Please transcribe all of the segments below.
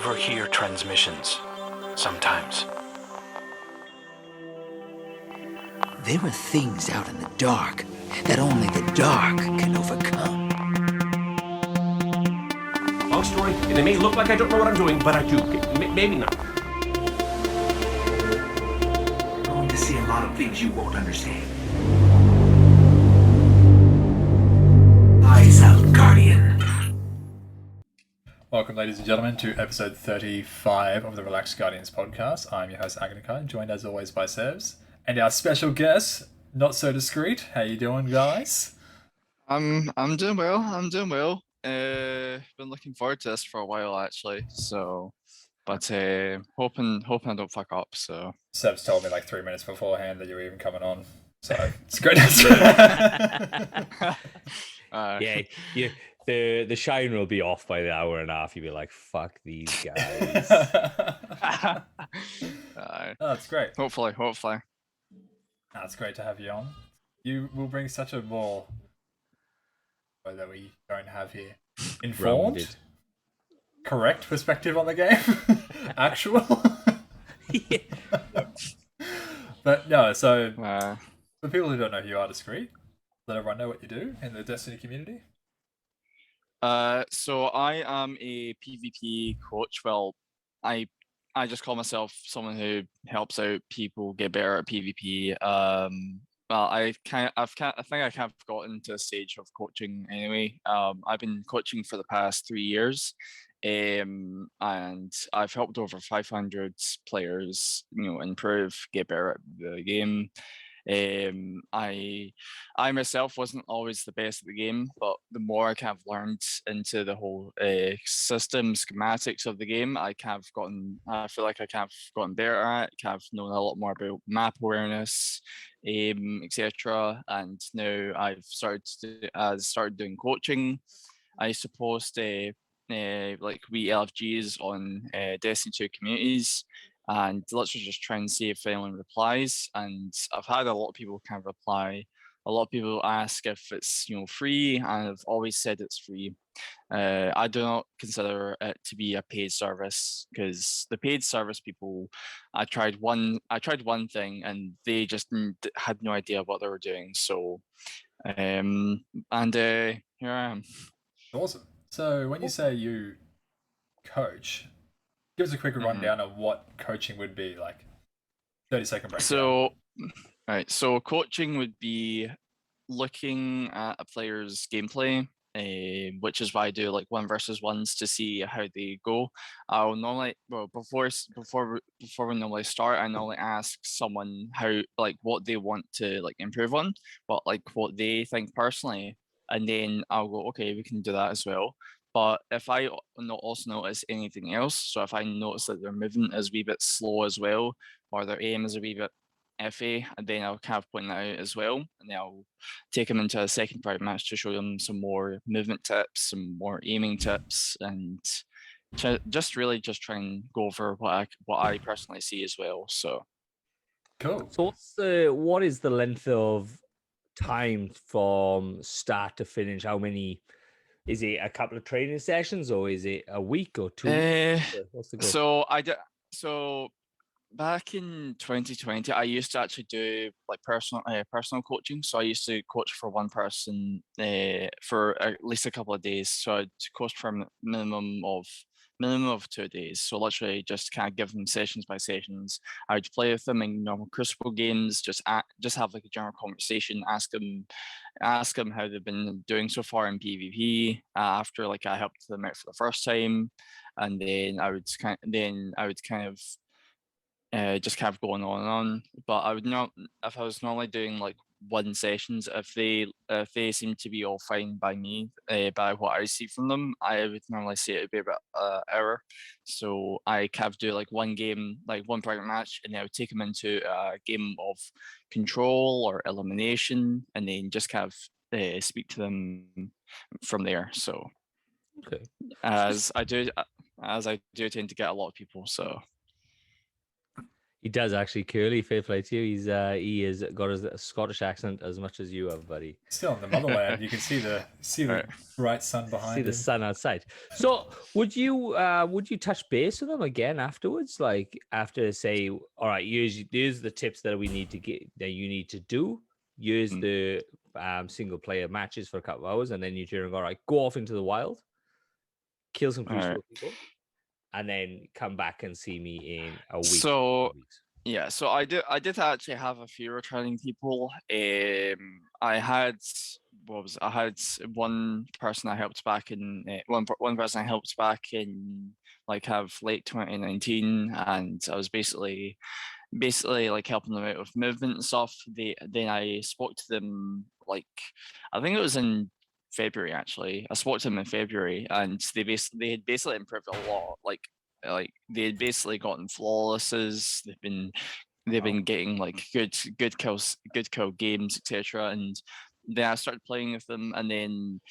overhear transmissions. Sometimes. There are things out in the dark that only the dark can overcome. Long story, and it may look like I don't know what I'm doing, but I do. Maybe not. You're going to see a lot of things you won't understand. Eyes out, Guardian. Welcome, ladies and gentlemen, to episode 35 of the Relaxed Guardians podcast. I'm your host, Aganakai, joined as always by Sebs. And our special guest, not so discreet. How you doing, guys? I'm doing well. Been looking forward to this for a while actually. So, but hoping I don't fuck up. So Sebs told me like 3 minutes beforehand that you were even coming on. So it's great to The shine will be off by the hour and a half. You'll be like, fuck these guys. That's great. Hopefully. That's great to have you on. You will bring such a more that we don't have here. Informed, Rounded. correct perspective on the game. Actual. But no, so for people who don't know who you are, discreet, let everyone know what you do in the Destiny community. So I am a PvP coach. Well, I just call myself someone who helps out people get better at PvP. Well, I think I have gotten to a stage of coaching anyway. I've been coaching for the past 3 years, and I've helped over 500 players, improve, get better at the game. I myself wasn't always the best at the game, but the more I kind of learned into the whole system schematics of the game, I feel like I kind of gotten better at it, kind of known a lot more about map awareness, etc. And now I've started doing coaching. I used to post like wee LFGs on Destiny 2 communities, and literally just try and see if anyone replies. And I've had a lot of people kind of reply. A lot of people ask if it's free, and I've always said it's free. I do not consider it to be a paid service, because the paid service people, I tried one thing and they just had no idea what they were doing. So here I am. Awesome. So when you say you coach, give us a quick rundown of what coaching would be, like 30-second breakdown. So coaching would be looking at a player's gameplay, which is why I do like 1v1s to see how they go. I'll normally, before we normally start, I normally ask someone what they want to improve on, what they think personally, and then I'll go, okay, we can do that as well. But if I also notice anything else, so if I notice that their movement is a wee bit slow as well, or their aim is a wee bit iffy, and then I'll kind of point that out as well, and then I'll take them into a second private match to show them some more movement tips, some more aiming tips, and just try and go over what I personally see as well. So Cool. So what is the length of time from start to finish? How many? Is it a couple of training sessions, or is it a week or 2 weeks? What's the goal? So back in 2020, I used to actually do personal coaching. So I used to coach for one person for at least a couple of days. So I'd coach for a minimum of 2 days. So literally just kind of give them sessions by sessions. I would play with them in normal Crucible games, just have like a general conversation, ask them how they've been doing so far in PvP after I helped them out for the first time, and then I would kind of just kind of going on and on. But I would not, if I was normally doing like one sessions, if they seem to be all fine by me, by what I see from them, I would normally say it would be about an hour. So I kind of do like one game, like one private match, and then I would take them into a game of control or elimination, and then just kind of speak to them from there. So Okay. as I do tend to get a lot of people, so He does actually, Curly. Fair play to you. He has got a Scottish accent as much as you have, buddy. Still in the motherland. You can see the Right. bright sun behind See the him. sun outside. So would you touch base with them again afterwards? Like after say, all right, here's the tips that we need to get that you need to do. Use the single player matches for a couple of hours, and then you turn and go, all right, go off into the wild, kill some Crucible people, and then come back and see me in a week. So 2 weeks. yeah, so I did actually have a few returning people. I had I had one person I helped back in one person I helped back in like late 2019, and I was basically like helping them out with movement and stuff. Then I spoke to them like I think it was in February actually. I spoke to them in February, and they had basically improved a lot. Like they had basically gotten flawlesses. They've been getting like good kill games, etc. And then I started playing with them, and then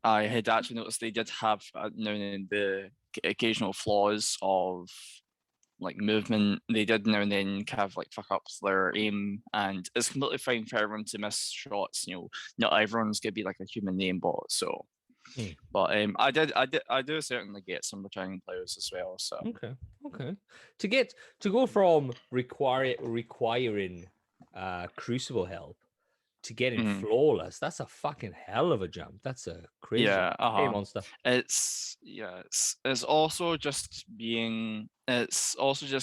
I had actually noticed they did have now and then the occasional flaws of like movement. They did now and then kind of like fuck up their aim, and it's completely fine for everyone to miss shots. Not everyone's gonna be like a human aimbot. So, but I do certainly get some returning players as well. So okay, to go from requiring Crucible help to getting flawless, that's a fucking hell of a jump. That's a crazy hey, monster. It's also just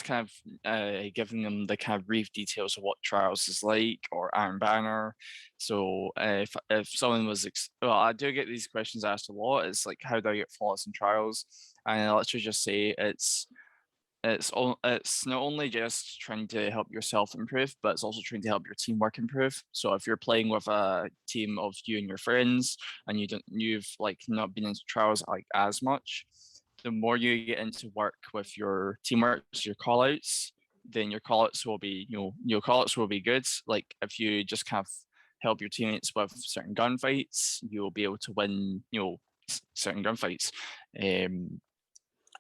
kind of giving them the kind of brief details of what Trials is like, or Iron Banner. So if someone was I do get these questions asked a lot. It's like, how do I get flawless in Trials? And I literally just say it's not only just trying to help yourself improve, but it's also trying to help your teamwork improve. So if you're playing with a team of you and your friends, and you've like not been into Trials like as much, the more you get into work with your teamwork, your callouts, then your callouts will be good. Like if you just kind of help your teammates with certain gunfights, you'll be able to win certain gunfights.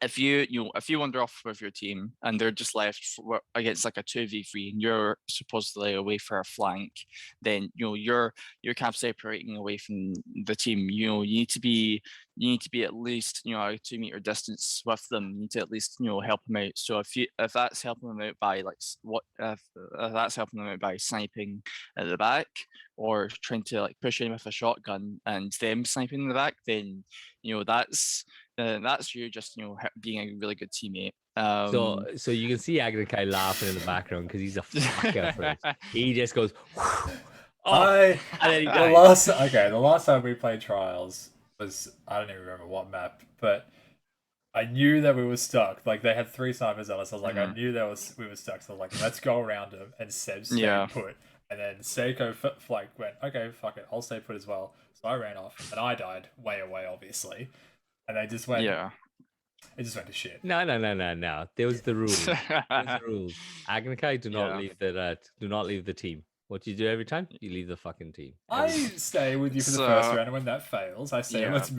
If you wander off with your team and they're just left against like a 2v3 and you're supposedly away for a flank, then you're kind of separating away from the team. You need to be at least a 2 meter distance with them. You need to at least help them out. So if that's helping them out by if that's helping them out by sniping at the back, or trying to like push in with a shotgun and them sniping in the back, then that's you just being a really good teammate. So you can see Agrikai laughing in the background because he's a fucker for it. He just goes, and then he dies. The last time we played Trials was, I don't even remember what map, but I knew that we were stuck. Like they had 3 snipers on us. I was like, I knew we were stuck. So I was like, let's go around them. And Seb stayed put. And then Seiko went, okay, fuck it, I'll stay put as well. So I ran off, and I died way away, obviously. And they just went, it just went to shit. No. There was the rules. The rules. Agnikai, do not leave the team. What do you do every time? You leave the fucking team. I stay with you for the first round, and when that fails, I say, let's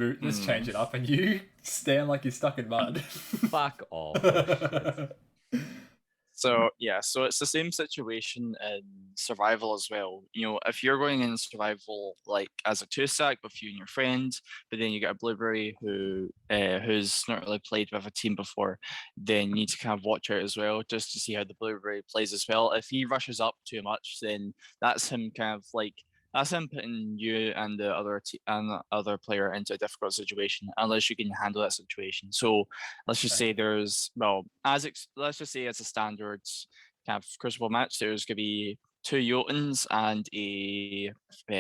change it up, and you stand like you're stuck in mud. Fuck off. So it's the same situation in survival as well. If you're going in survival like as a 2-stack with you and your friend, but then you get a Blueberry who's not really played with a team before, then you need to kind of watch out as well, just to see how the Blueberry plays as well. If he rushes up too much, then that's him putting you and the other player into a difficult situation, unless you can handle that situation. So let's just say let's just say as a standard kind of Crucible match, there's going to be 2 Jotuns and a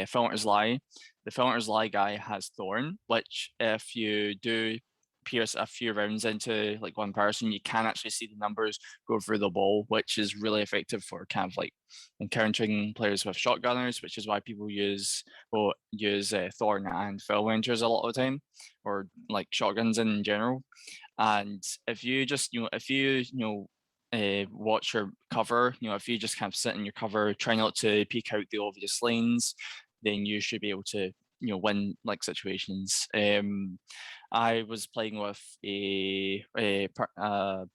Filter's Lie. The Filter's Lie guy has Thorn, which if you do pierce a few rounds into like one person, you can actually see the numbers go through the wall, which is really effective for kind of like encountering players with shotgunners, which is why people use Thorn and Fell Rangers a lot of the time, or like shotguns in general. And if you just watch your cover, if you just kind of sit in your cover, try not to peek out the obvious lanes, then you should be able to win like situations. I was playing with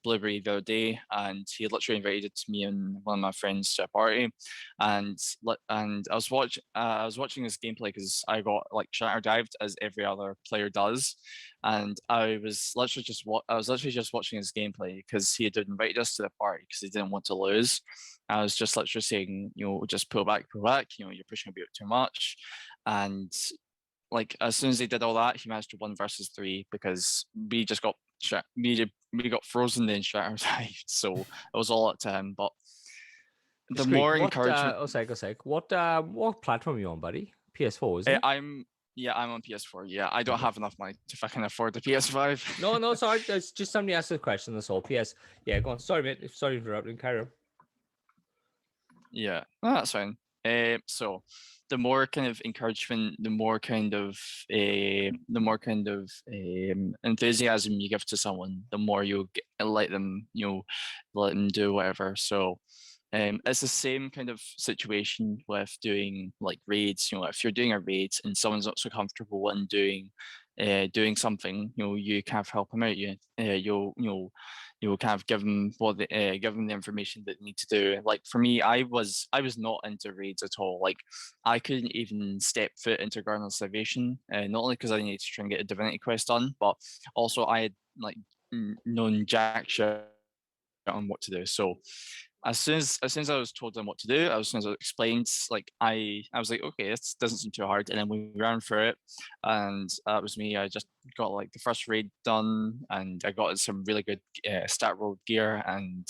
Blueberry the other day, and he literally invited me and one of my friends to a party, and I was watching his gameplay because I got like shatter dived as every other player does, and I was literally just watching his gameplay because he had invited us to the party because he didn't want to lose. I was just literally saying, just pull back, you're pushing a bit too much, and like as soon as he did all that, he managed to 1 versus 3 because we just got we got frozen then shattered. So it was all up to him. But the more encouragement. Oh, sec. What platform are you on, buddy? PS4, isn't it? I'm on PS4. Yeah, I don't have enough money if I can afford the PS5. No, sorry. There's just somebody asked a question. That's all. PS. Yeah, go on. Sorry, mate. Sorry for interrupting. Carry on. Yeah, no, that's fine. So the more kind of encouragement, the more kind of enthusiasm you give to someone, the more you let them do whatever. So it's the same kind of situation with doing like raids. If you're doing a raid and someone's not so comfortable in doing something, you kind of help them out. You'll kind of give them the information that they need to do. Like for me, I was not into raids at all. Like I couldn't even step foot into Garden of Salvation, not only because I needed to try and get a Divinity quest done, but also I had like known jack shit on what to do. So as soon as I was told on what to do, as soon as I was explained, like I was like, okay, this doesn't seem too hard. And then we ran through it, and that was me. I just got like the first raid done, and I got some really good stat roll gear, and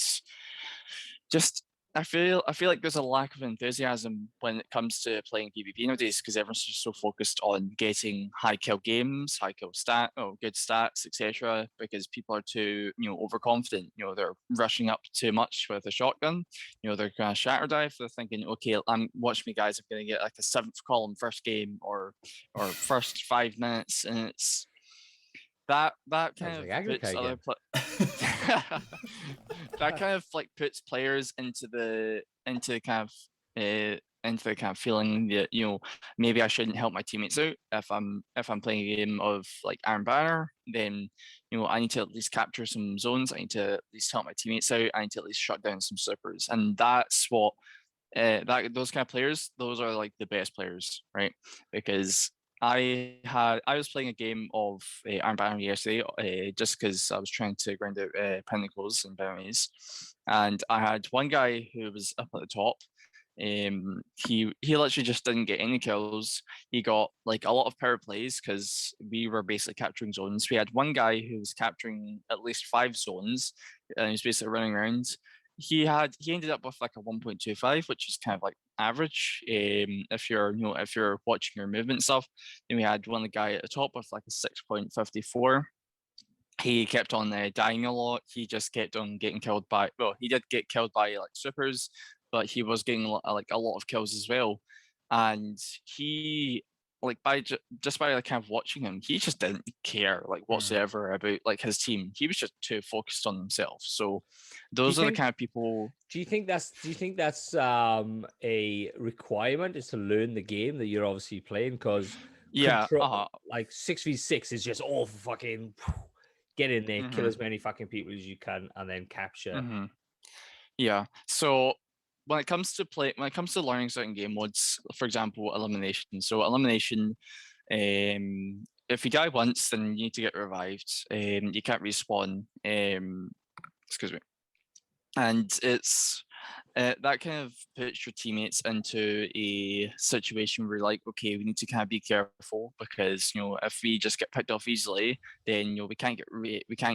just I feel like there's a lack of enthusiasm when it comes to playing PvP nowadays because everyone's just so focused on getting high kill games, good stats, etc. Because people are too overconfident. They're rushing up too much with a shotgun. They're gonna shatter dive. They're thinking, okay, watch me guys. I'm gonna get like a 7th column first game or first 5 minutes, and it's that kind of puts other that kind of like puts players into the kind of feeling that maybe I shouldn't help my teammates out if I'm playing a game of like Iron Banner. Then I need to at least capture some zones. I need to at least help my teammates out. I need to at least shut down some supers, and that's what those kind of players. Those are like the best players, right? Because I was playing a game of Iron Banner yesterday, just because I was trying to grind out pinnacles and bounties, and I had one guy who was up at the top. He literally just didn't get any kills. He got like a lot of power plays because we were basically capturing zones. We had one guy who was capturing at least 5 zones, and he was basically running around. He ended up with like a 1.25, which is kind of like average if you're watching your movement stuff. Then we had one guy at the top with like a 6.54. He kept on dying a lot. He just kept on getting killed by, well, he did get killed by like supers, but he was getting like a lot of kills as well. And he, like just by like kind of watching him, he just didn't care like whatsoever about like his team. He was just too focused on himself. So those are the kind of people. Do you think that's a requirement, is to learn the game that you're obviously playing? Because like 6v6 is just all fucking get in there, kill as many fucking people as you can, and then capture. Yeah. So when it comes to learning certain game modes, for example, elimination. So elimination, if you die once, then you need to get revived. You can't respawn. Excuse me. And it's that kind of puts your teammates into a situation where, like, okay, we need to kind of be careful because if we just get picked off easily, then we can't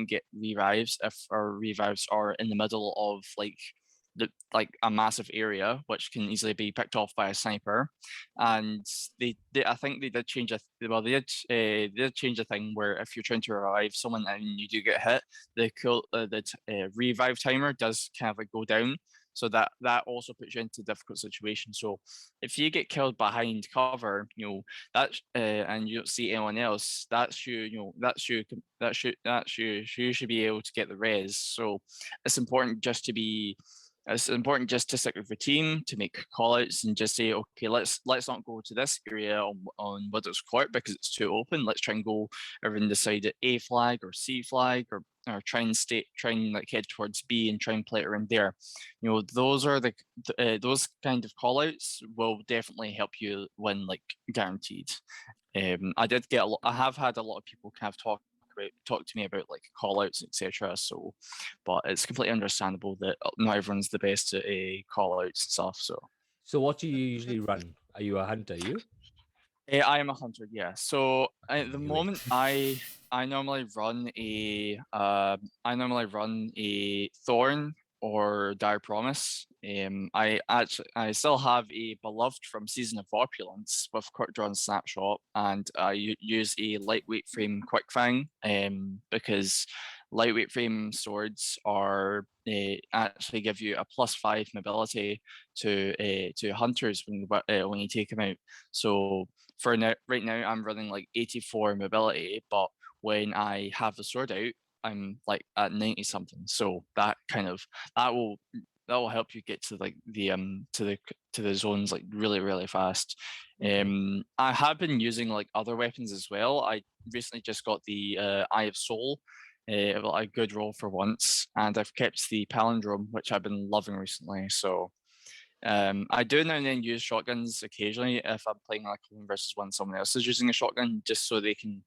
get revives if our revives are in the middle of like a massive area which can easily be picked off by a sniper. And I think they did change they did change a thing where if you're trying to revive someone and you do get hit, the revive timer does kind of like go down, so that also puts you into a difficult situation. So if you get killed behind cover, and you don't see anyone else, you should be able to get the res. So it's important just to be it's important just to stick with your team, to make callouts and just say, okay, let's not go to this area on Wizards Court because it's too open. Let's try and go around the side at A flag or C flag, or try and like head towards B and try and play it around there. You know, those are those kind of callouts will definitely help you win, like guaranteed. I have had a lot of people kind of talk to me about like call outs, etc. So, but it's completely understandable that not everyone's the best at call outs and stuff. So what do you usually run? Are you a hunter? I am a hunter, yeah. So at the moment, I normally run a Thorn or Dire Promise. I still have a Beloved from Season of Opulence with Quick Draw and Snapshot, and I use a Lightweight Frame Quickfang because lightweight frame swords are actually give you a +5 mobility to hunters when you take them out. So for now, right now, I'm running like 84 mobility, but when I have the sword out, I'm like at 90 something. So that will help you get to like the to the zones like really fast. I have been using like other weapons as well. I recently just got the Eye of Soul, a good roll for once, and I've kept the Palindrome, which I've been loving recently. So I do now and then use shotguns occasionally if I'm playing like 1v1, someone else is using a shotgun, just so they can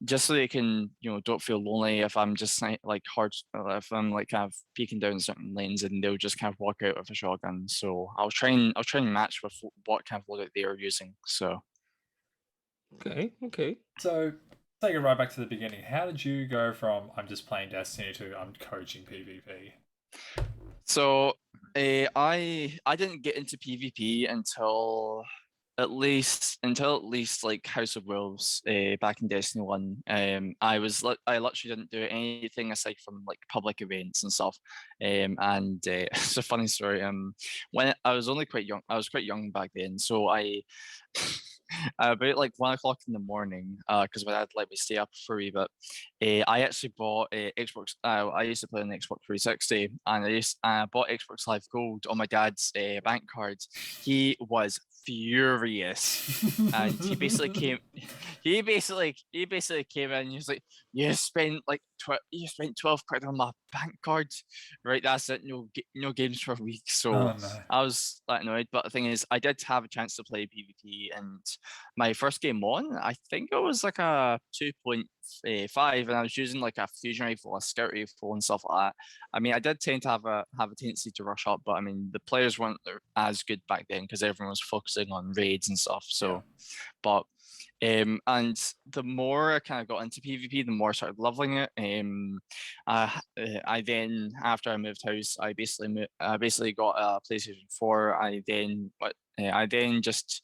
don't feel lonely if I'm just like if I'm like kind of peeking down certain lanes, and they'll just kind of walk out with a shotgun. So I'll try and match with what kind of loadout they are using. So okay. So take it right back to the beginning. How did you go from I'm just playing Destiny to I'm coaching PvP? So I didn't get into PvP until at least like House of Wolves back in Destiny 1. I literally didn't do anything aside from like public events and stuff. And it's a funny story. When I was quite young back then, so I about like 1 o'clock in the morning, because my dad let me stay up for a wee bit. I actually bought Xbox. I used to play on Xbox 360, and I bought Xbox Live Gold on my dad's bank card. He was furious, and he basically came in and he was like, you spent 12 quid on my bank card, right? That's it, no games for a week. So I was like annoyed, but the thing is, I did have a chance to play PvP, and my first game on, I think it was like a 2.5, and I was using like a fusion rifle, a scout rifle, and stuff like that. I mean, I did tend to have a tendency to rush up, but I mean, the players weren't as good back then because everyone was focusing on raids and stuff. So, but and the more I kind of got into PvP, the more I started loving it. I then, after I moved house, I basically got a PlayStation 4. I then just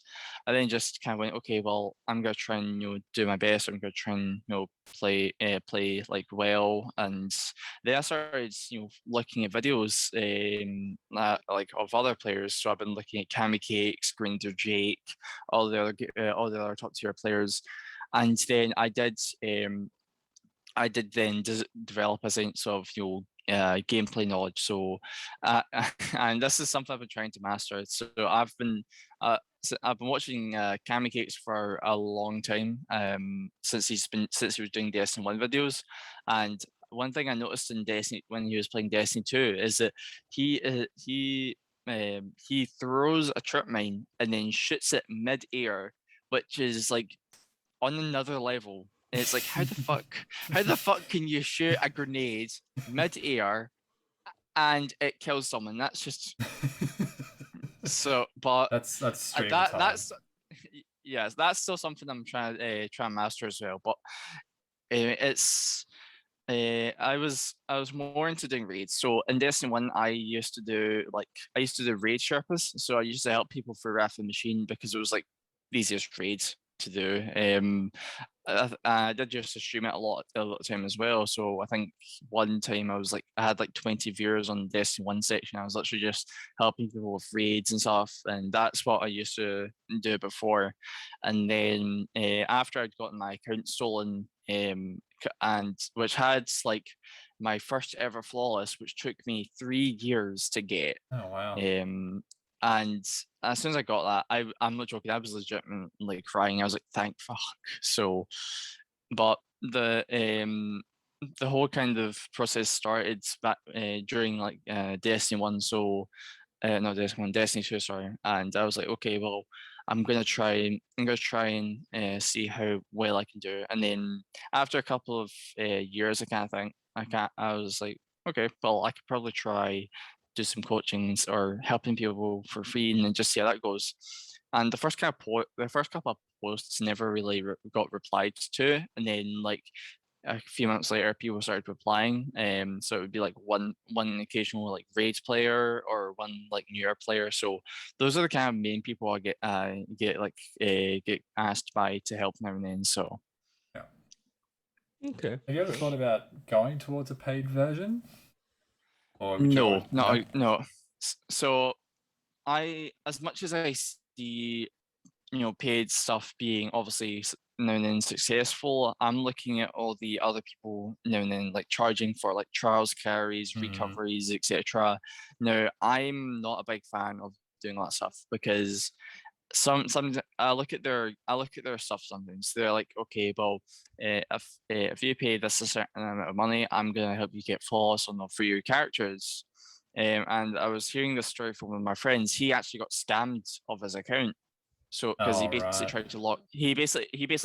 kind of went, okay, well, I'm gonna try and do my best. I'm gonna try and play like well, and then I started looking at videos like of other players. So I've been looking at Cammy Cakes, Grinder Jake, all the other top tier players, and then I did then develop a sense of gameplay knowledge. So and this is something I've been trying to master. So I've been watching Cammy Cakes for a long time, since he was doing Destiny 1 videos. And one thing I noticed in Destiny when he was playing Destiny 2 is that he throws a trip mine and then shoots it mid-air, which is like on another level. And it's like, how the fuck can you shoot a grenade mid-air and it kills someone? That's just so. But that's yes, that's still something I'm trying to master as well. But it's I was more into doing raids. So in Destiny 1, I used to do raid Sherpas. So I used to help people for Wrath of the Machine because it was like the easiest raids to do. I did just stream it a lot of time as well. So I think one time I had like 20 viewers on Destiny 1 section. I was literally just helping people with raids and stuff, and that's what I used to do before. And then after I'd gotten my account stolen, and which had like my first ever flawless, which took me 3 years to get. Oh wow. And as soon as I got that, I'm not joking, I was legitimately crying. I was like, thank fuck. So, but the whole kind of process started back during like Destiny 1, so not Destiny 1, Destiny 2, sorry. And I was like, okay, well, I'm gonna try and see how well I can do. And then after a couple of years, I was like, okay, well, I could probably try do some coachings or helping people for free and then just see how that goes. And the first couple of posts never really got replied to, and then like a few months later, people started replying. So it would be like one occasional like raids player or one like newer player. So those are the kind of main people I get asked by to help now and then. So Yeah. Okay. Have you ever thought about going towards a paid version? Or would you no, want- no. So as much as I see, paid stuff being obviously now and then successful, I'm looking at all the other people now and then like charging for like trials, carries, recoveries, etc. Now, I'm not a big fan of doing that stuff because some I look at their stuff sometimes. They're like, okay, well, if you pay this a certain amount of money, I'm gonna help you get flawless on for your characters. And I was hearing this story from one of my friends. He actually got scammed of his account. So because he basically tried to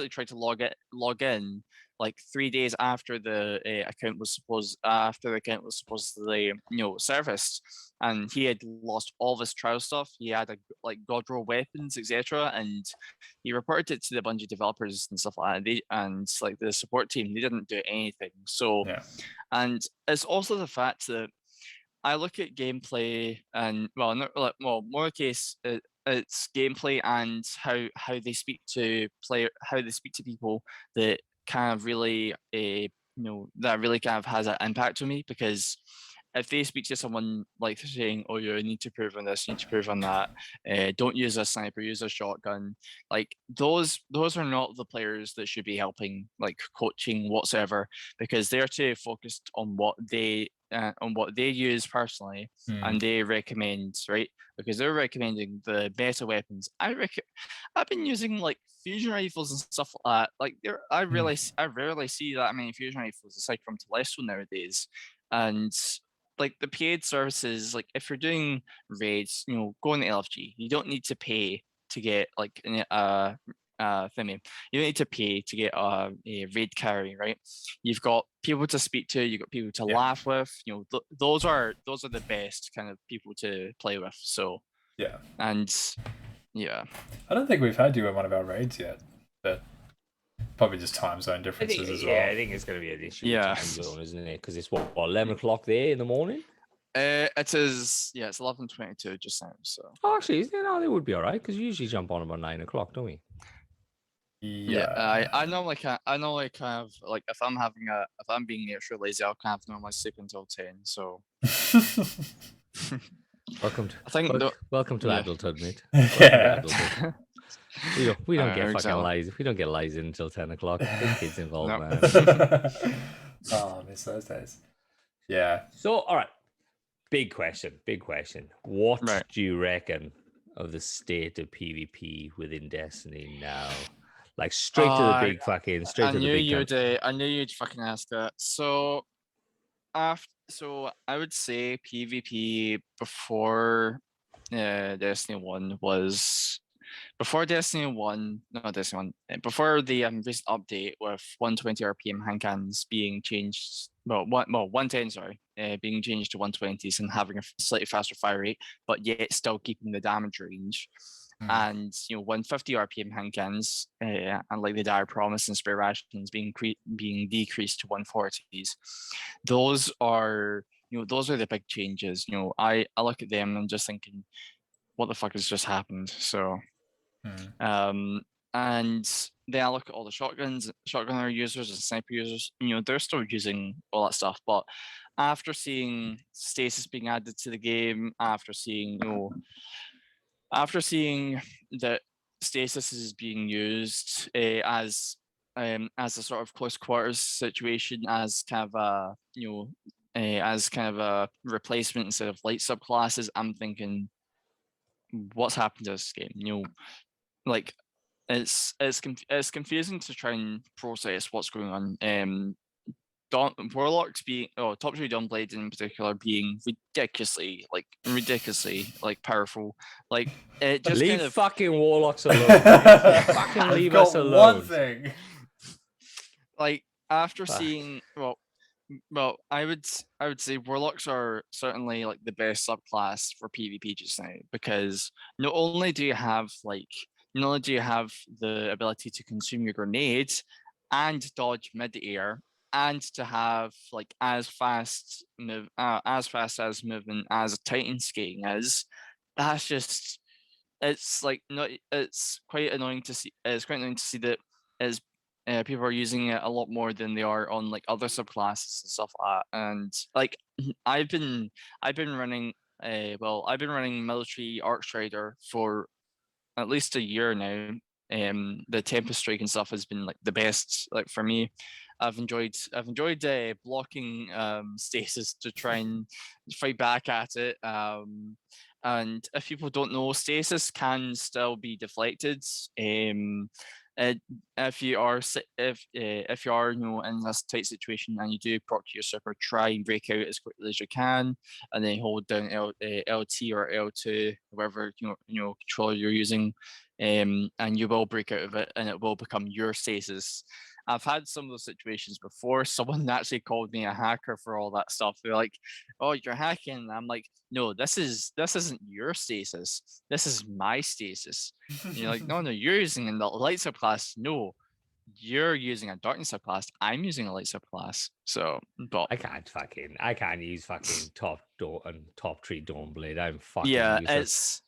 tried to log in like 3 days after the account was supposedly serviced, and he had lost all of his trial stuff. He had like god roll weapons, etc., and he reported it to the Bungie developers and stuff like that. And like the support team, they didn't do anything. So, and it's also the fact that I look at gameplay and more the case. It's gameplay and how they speak to people that kind of really that really kind of has an impact on me, because if they speak to someone like saying, oh, you need to improve on this, you need to improve on that, don't use a sniper, use a shotgun, like those are not the players that should be helping like coaching whatsoever, because they're too focused on what they use personally and they recommend, right? Because they're recommending the better weapons. I've been using like fusion rifles and stuff like that. Like I rarely see that many fusion rifles aside from Telesto nowadays. And like the paid services, like if you're doing raids, go on the LFG. You don't need to pay to get like thingy. You don't need to pay to get a raid carry, right? You've got people to speak to, you've got people to laugh with. Those are the best kind of people to play with. So and I don't think we've had you in one of our raids yet, but probably just time zone differences as well. Yeah, I think it's going to be an issue. With time zone, isn't it? Because it's what 11 o'clock there in the morning. It is. Yeah, it's 11:22 just now. So actually, they would be all right because we usually jump on about 9 o'clock, don't we? I normally kind of like if I'm being extra lazy, I'll kind of normally sleep until 10. So welcome to adulthood, mate. We don't get fucking lies. We don't get lies in until 10 o'clock. There's kids involved, man. Oh, I miss those days. Yeah. So, all right. Big question. What do you reckon of the state of PvP within Destiny now? Like straight to the big fucking I knew you'd fucking ask that. So I would say PvP before Destiny 1 was before Destiny 1, not Destiny 1, before the recent update with 120 RPM hand cannons being changed, 110, sorry, being changed to 120s and having a slightly faster fire rate, but yet still keeping the damage range. And 150 RPM hand cannons, and like the Dire Promise and Spare Rations being decreased to 140s. Those are the big changes. I look at them and just thinking, what the fuck has just happened? So, and then I look at all the shotgunner users and sniper users. They're still using all that stuff, but after seeing stasis being added to the game, after seeing that stasis is being used as as a sort of close quarters situation, as kind of a as kind of a replacement instead of light subclasses, I'm thinking, what's happened to this game? Like it's confusing to try and process what's going on. Warlocks being top 3 Dawnblade in particular being ridiculously powerful. Like it just leave kind of fucking Warlocks alone. Fucking leave us alone. One thing. Like after seeing well, I would say Warlocks are certainly like the best subclass for PvP just now, because not only do you have the ability to consume your grenades and dodge mid-air, and to have like as fast as movement as Titan skating is. That's just it's quite annoying to see. It's quite annoying to see that as people are using it a lot more than they are on like other subclasses and stuff like that. And like I've been running military Arc Strider for at least a year now. The Tempest Strike and stuff has been like the best like for me. I've enjoyed blocking stasis to try and fight back at it. And if people don't know, stasis can still be deflected. If you are in this tight situation and you do proc your super, try and break out as quickly as you can, and then hold down LT or L2, whatever controller you're using, and you will break out of it, and it will become your stasis. I've had some of those situations before. Someone actually called me a hacker for all that stuff. They're like, "Oh, you're hacking." I'm like, "No, this isn't your stasis. This is my stasis." And you're like, "No, you're using a light subclass." No, you're using a darkness subclass. I'm using a light subclass. So, but I can't use fucking top 3 Dawnblade. I'm fucking useless.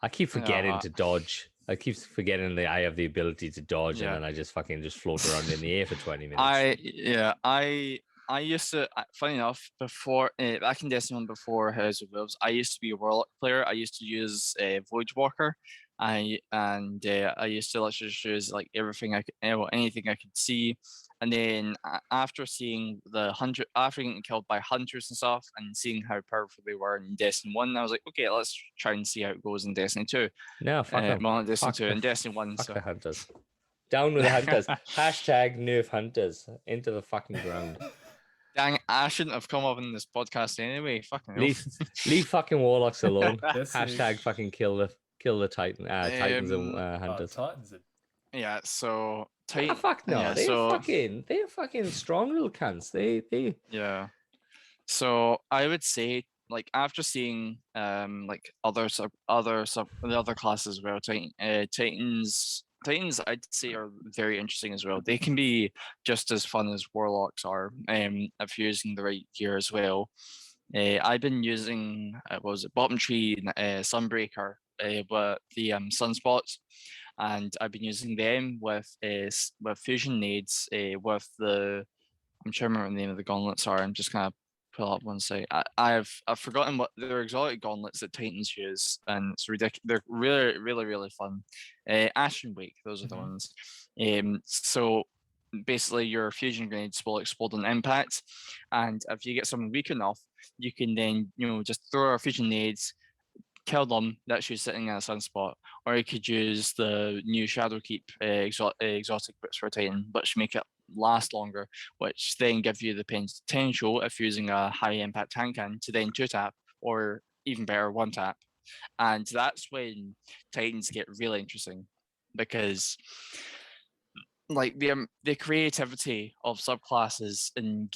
I keep forgetting to dodge. I keep forgetting that I have the ability to dodge, and then I just float around in the air for 20 minutes. I used to, funny enough, before back in Destiny 1 before House of Wolves, I used to be a Warlock player. I used to use Voyage Walker. I used to literally just use like everything anything I could see. And then after seeing after getting killed by hunters and stuff, and seeing how powerful they were in Destiny 1, I was like, okay, let's try and see how it goes in Destiny 2. No, fuck them. Well, not Destiny 2, in Destiny 1. Fuck the hunters. Down with the hunters. Hashtag nerf hunters into the fucking ground. Dang, I shouldn't have come up in this podcast anyway. Fucking leave fucking Warlocks alone. Hashtag fucking kill the Titans and hunters. Titans. Yeah, so fuck no. Yeah, they're fucking strong little cunts. They yeah. So I would say, like, after seeing like the other classes as well, Titans I'd say are very interesting as well. They can be just as fun as Warlocks are, if you're using the right gear as well. I've been using Bottom Tree Sunbreaker with the Sunspots, and I've been using them with fusion nades with the, I'm trying to remember the name of the gauntlets are. I'm just gonna pull up one sec. I've forgotten what they're, exotic gauntlets that Titans use, and it's ridiculous. They're really, really, really fun. Ash and Wake, those are the ones. So basically your fusion grenades will explode on impact, and if you get someone weak enough, you can then just throw our fusion nades, kill them. That's you sitting in a sunspot, or you could use the new Shadowkeep exotic boots for Titan, which make it last longer, which then give you the potential, if you're using a high impact tank can, to then 2-tap, or even better, 1-tap. And that's when Titans get really interesting, because like the creativity of subclasses and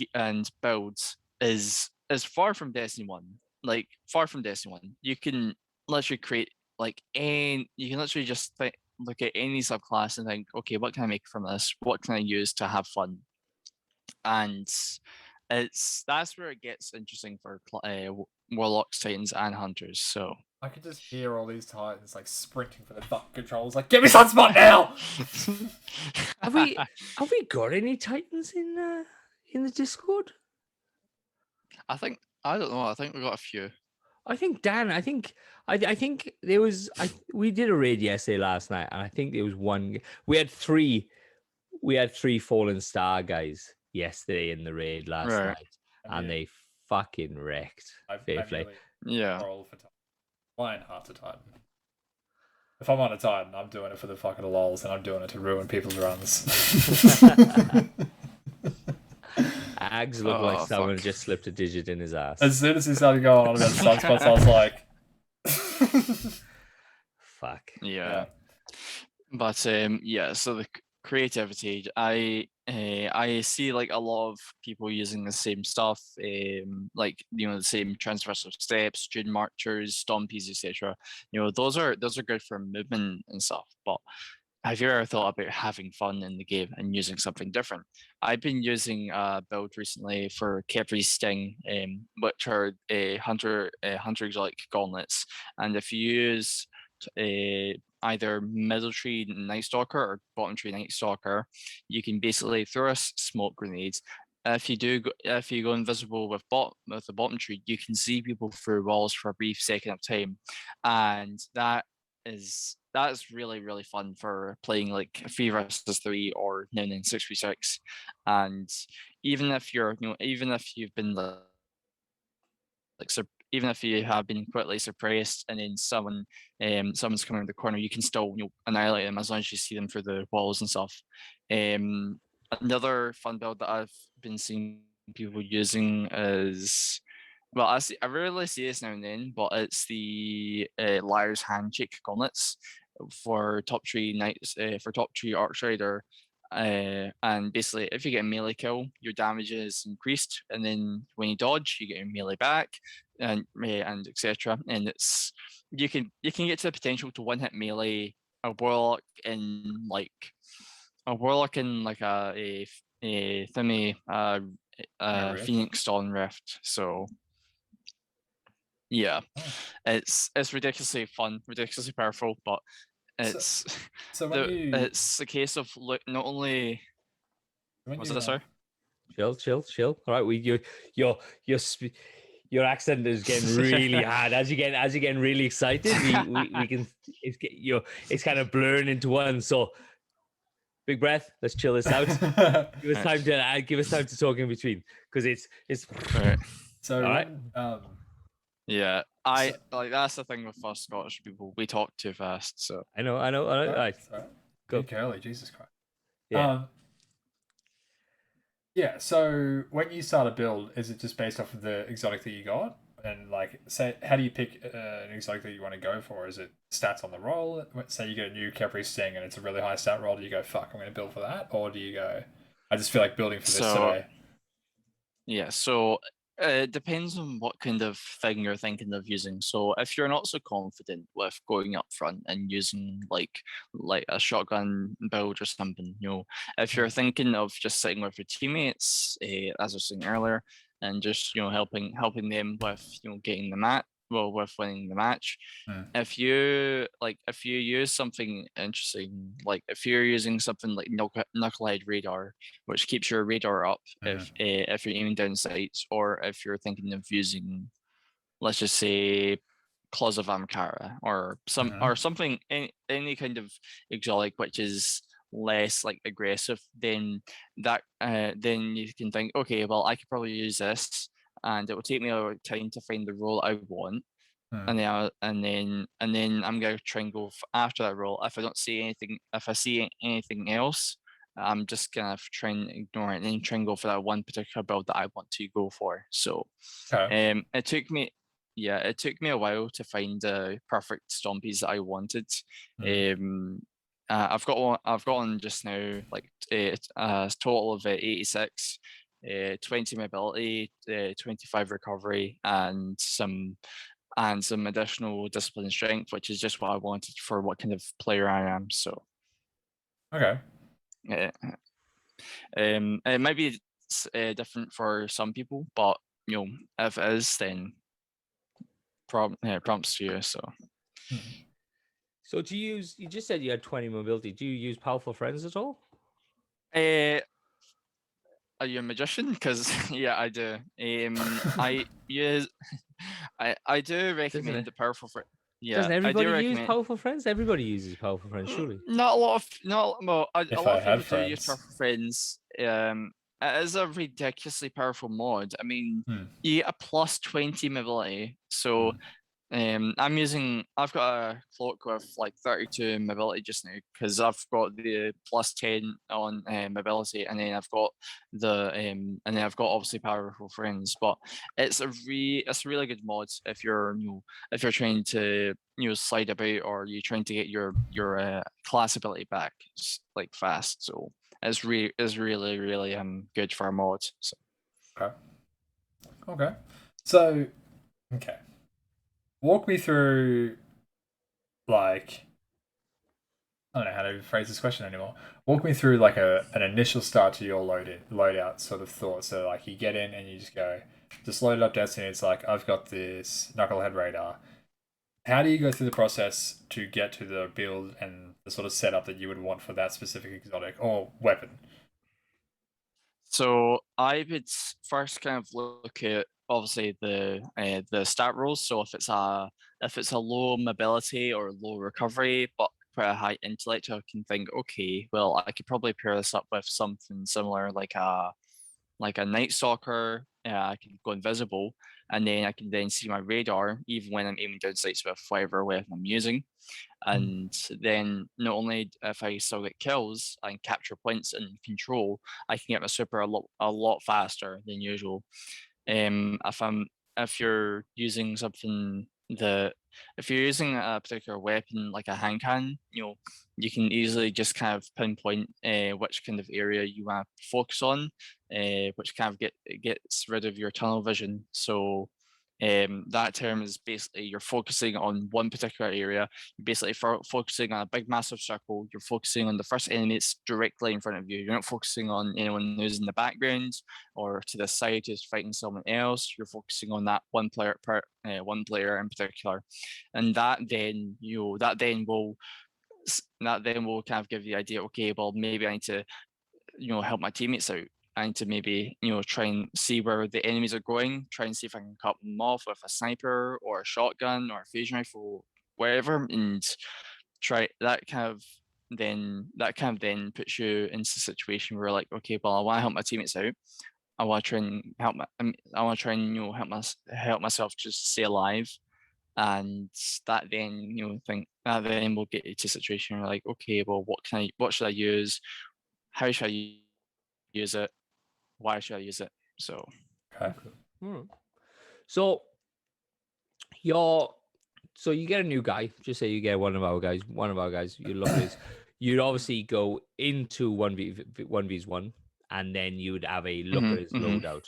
builds is far from Destiny 1. Like, far from Destiny 1. You can literally create you can literally just look at any subclass and think, okay, what can I make from this? What can I use to have fun? And that's where it gets interesting for Warlocks, Titans, and Hunters. So I could just hear all these Titans like sprinting for the fucking controls, like, give me Sunspot now! Have we got any Titans in the Discord? I don't know. I think we got a few. I think Dan. I think there was. We did a raid yesterday last night, and I think there was one. We had 3 we had 3 fallen star guys yesterday in the raid last Right. night, and they fucking wrecked. Fair play. Yeah. Roll for Titan. Flying hard to Titan. If I'm on a Titan, I'm doing it for the fucking lols, and I'm doing it to ruin people's runs. Ags looked like someone just slipped a digit in his ass. As soon as he started going on about sunspots, I was like, Fuck. Yeah. But yeah, so the creativity, I see like a lot of people using the same stuff, like the same transversal steps, student marchers, stompies, etc. Those are good for movement and stuff. But have you ever thought about having fun in the game and using something different? I've been using a build recently for Khepri Sting, which are hunter exotic gauntlets, and if you use either middle tree Night Stalker or bottom tree Night Stalker, you can basically throw a smoke grenades. If you go invisible with the bottom tree, you can see people through walls for a brief second of time, and that's really, really fun for playing like 3 versus 3 or 6v6. And even if you've been even if you have been quickly suppressed and then someone's coming around the corner, you can still annihilate them as long as you see them through the walls and stuff. Another fun build that I've been seeing people using is, well, I rarely see this now and then, but it's the Liar's Handshake gauntlets for top tree knights, for top tree Archrider. And basically, if you get a melee kill, your damage is increased, and then when you dodge, you get your melee back, and etc. And you can get to the potential to one hit melee a warlock in like a Thimi Phoenix Dawn Rift. So yeah, it's ridiculously fun, ridiculously powerful, but it's it's a case of not only was it sorry? Chill. All right, your accent is getting really hard. As you're getting really excited, we can it's kind of blurring into one. So big breath. Let's chill this out. Give us time to talk in between, because it's right. So all right. Yeah, that's the thing with us Scottish people. We talk too fast. So I know. Right. Go Curly, Jesus Christ. Yeah. Yeah. So when you start a build, is it just based off of the exotic that you got? And like, say, how do you pick an exotic that you want to go for? Is it stats on the roll? Say you get a new Khepri Sting and it's a really high stat roll. Do you go, fuck, I'm going to build for that? Or do you go, I just feel like building for this today? Yeah, so it depends on what kind of thing you're thinking of using. So if you're not so confident with going up front and using like a shotgun build or something, if you're thinking of just sitting with your teammates, as I was saying earlier, and just helping them with getting the match, with winning the match. If you use something interesting, like if you're using something like Knucklehead Radar, which keeps your radar up if you're aiming down sights, or if you're thinking of using, let's just say, Claws of Amakara or something, any kind of exotic which is less like aggressive, then you can think, okay, well, I could probably use this, and it will take me a time to find the role I want, and then I'm gonna try and go after that role. If I don't see anything, if I see anything else, I'm just gonna try and ignore it and then try and go for that one particular build that I want to go for. So, it took me a while to find the perfect stompies that I wanted. I've got one just now, like a total of 86, 20 mobility, 25 recovery, and some additional discipline and strength, which is just what I wanted for what kind of player I am. So, okay. It might be different for some people, but if it is, then prompts to you. So. So do you use? You just said you had 20 mobility. Do you use Powerful Friends at all? Are you a magician? Because yeah, I do. I do recommend the Powerful Friends. Yeah, Doesn't I do everybody use recommend. Powerful Friends? Everybody uses Powerful Friends, surely. Not a lot of not well. A If lot I of had people do use friends. Powerful Friends. It is a ridiculously powerful mod. I mean, Hmm. you get a plus 20 mobility. So I've got a cloak with like 32 mobility just now because I've got the plus 10 on mobility, and then I've got obviously Powerful Friends. But it's a really good mod if you're if you're trying to slide about, or you're trying to get your class ability back like fast. So it's really good for a mod. So. Okay. So, okay. Walk me through, like, I don't know how to phrase this question anymore. Walk me through like an initial start to your loadout sort of thought. So like you get in and you just load up Destiny. It's like, I've got this Knucklehead radar. How do you go through the process to get to the build and the sort of setup that you would want for that specific exotic or weapon? So I would first kind of look at obviously the stat rules. So if it's a low mobility or low recovery but quite a high intellect, I can think, okay, well I could probably pair this up with something similar like a Night Stalker. I can go invisible, and then I can then see my radar even when I'm aiming down sights with whatever weapon I'm using. And then not only if I still get kills and capture points and control, I can get my super a lot faster than usual. If you're using something that if you're using a particular weapon like a hand cannon, you can easily just kind of pinpoint which kind of area you want to focus on, which kind of gets rid of your tunnel vision. So that term is basically you're focusing on one particular area. You're basically focusing on a big massive circle. You're focusing on the first enemy that's directly in front of you. You're not focusing on anyone who's in the background or to the side who's fighting someone else. You're focusing on that one player in particular, and that then will kind of give you the idea. Okay, well maybe I need to help my teammates out. I need to maybe, try and see where the enemies are going, try and see if I can cut them off with a sniper or a shotgun or a fusion rifle, wherever, and try that kind of then puts you into a situation where like, okay, well, I want to help my teammates out. I want to try and help myself just stay alive. And that then, that then will get you to a situation where like, okay, well, what should I use? How should I use it? Why should I use it? So Okay. So you get a new guy. Just say you get one of our guys. You look at his. You'd obviously go into 1v1, and then you would have a look at his loadout.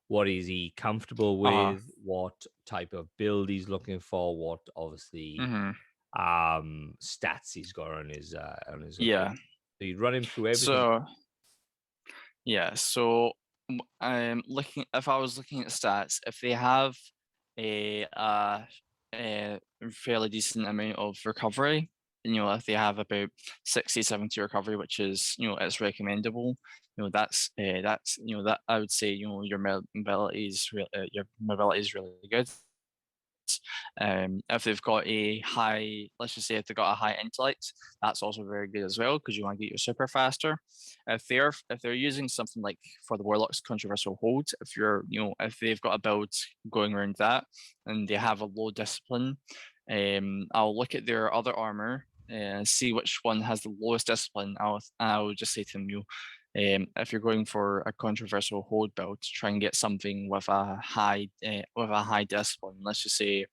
What is he comfortable with? What type of build he's looking for? What obviously stats he's got on his yeah. So you'd run him through everything. So yeah, so if I was looking at stats, if they have a fairly decent amount of recovery, if they have about 60-70 recovery, which is it's recommendable, that's that I would say your mobility is really good. If they've got a high, let's just say if they've got a high intellect, that's also very good as well because you want to get your super faster. If they're using something like for the Warlock's Controversial Hold, if they've got a build going around that and they have a low discipline, I'll look at their other armor and see which one has the lowest discipline. I'll just say to them, if you're going for a Controversial Hold build, try and get something with a high discipline. Let's just say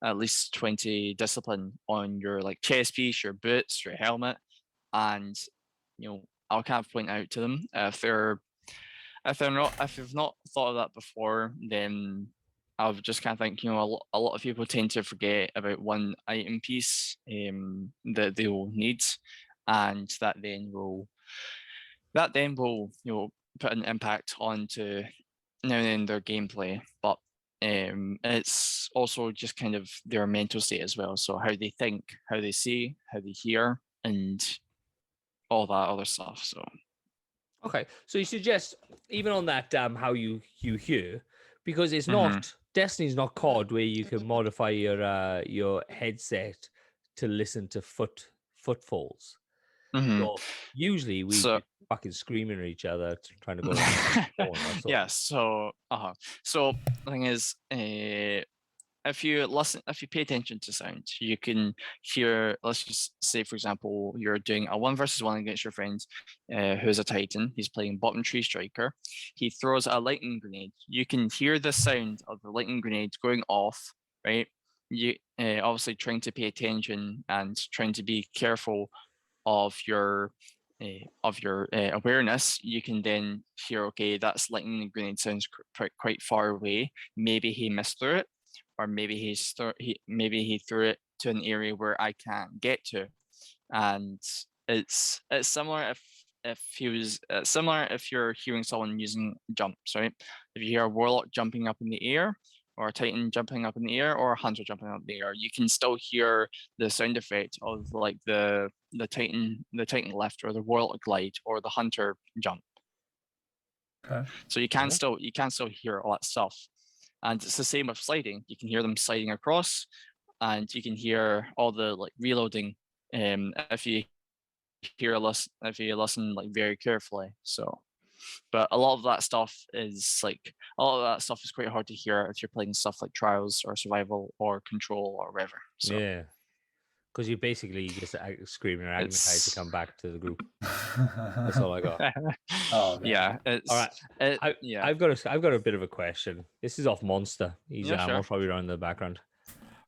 at least 20 discipline on your like chest piece, your boots, your helmet, and I'll kind of point out to them if you've not thought of that before, then I'll just kind of think a lot of people tend to forget about one item piece that they will need, and that then will put an impact onto now and then their gameplay, but it's also just kind of their mental state as well. So how they think, how they see, how they hear, and all that other stuff. So okay, so you suggest even on that how you hear, because it's not Destiny's not COD where you can modify your headset to listen to footfalls. So usually we just fucking screaming at each other trying to go. Yeah. So so the thing is, if you pay attention to sound, you can hear. Let's just say, for example, you're doing a 1v1 against your friend, who's a Titan. He's playing bottom tree striker. He throws a lightning grenade. You can hear the sound of the lightning grenade going off, right? You obviously trying to pay attention and trying to be careful of your awareness. You can then hear, okay, that's lightning grenade sounds quite far away. Maybe he missed through it, or maybe he threw it to an area where I can't get to. And it's similar if you're hearing someone using jumps, right? If you hear a warlock jumping up in the air, or a Titan jumping up in the air, or a hunter jumping up in the air, you can still hear the sound effect of like the Titan lift, or the warlock glide, or the hunter jump. Okay. So you can still hear all that stuff. And it's the same with sliding. You can hear them sliding across, and you can hear all the like reloading. If you listen like very carefully. So, but a lot of that stuff is quite hard to hear if you're playing stuff like Trials or Survival or Control or whatever. So. Yeah, because you basically just screaming or Agmatized to come back to the group. That's all I got. Oh, okay. Yeah. All right. I've got a bit of a question. This is off Monster. He's most probably around in the background.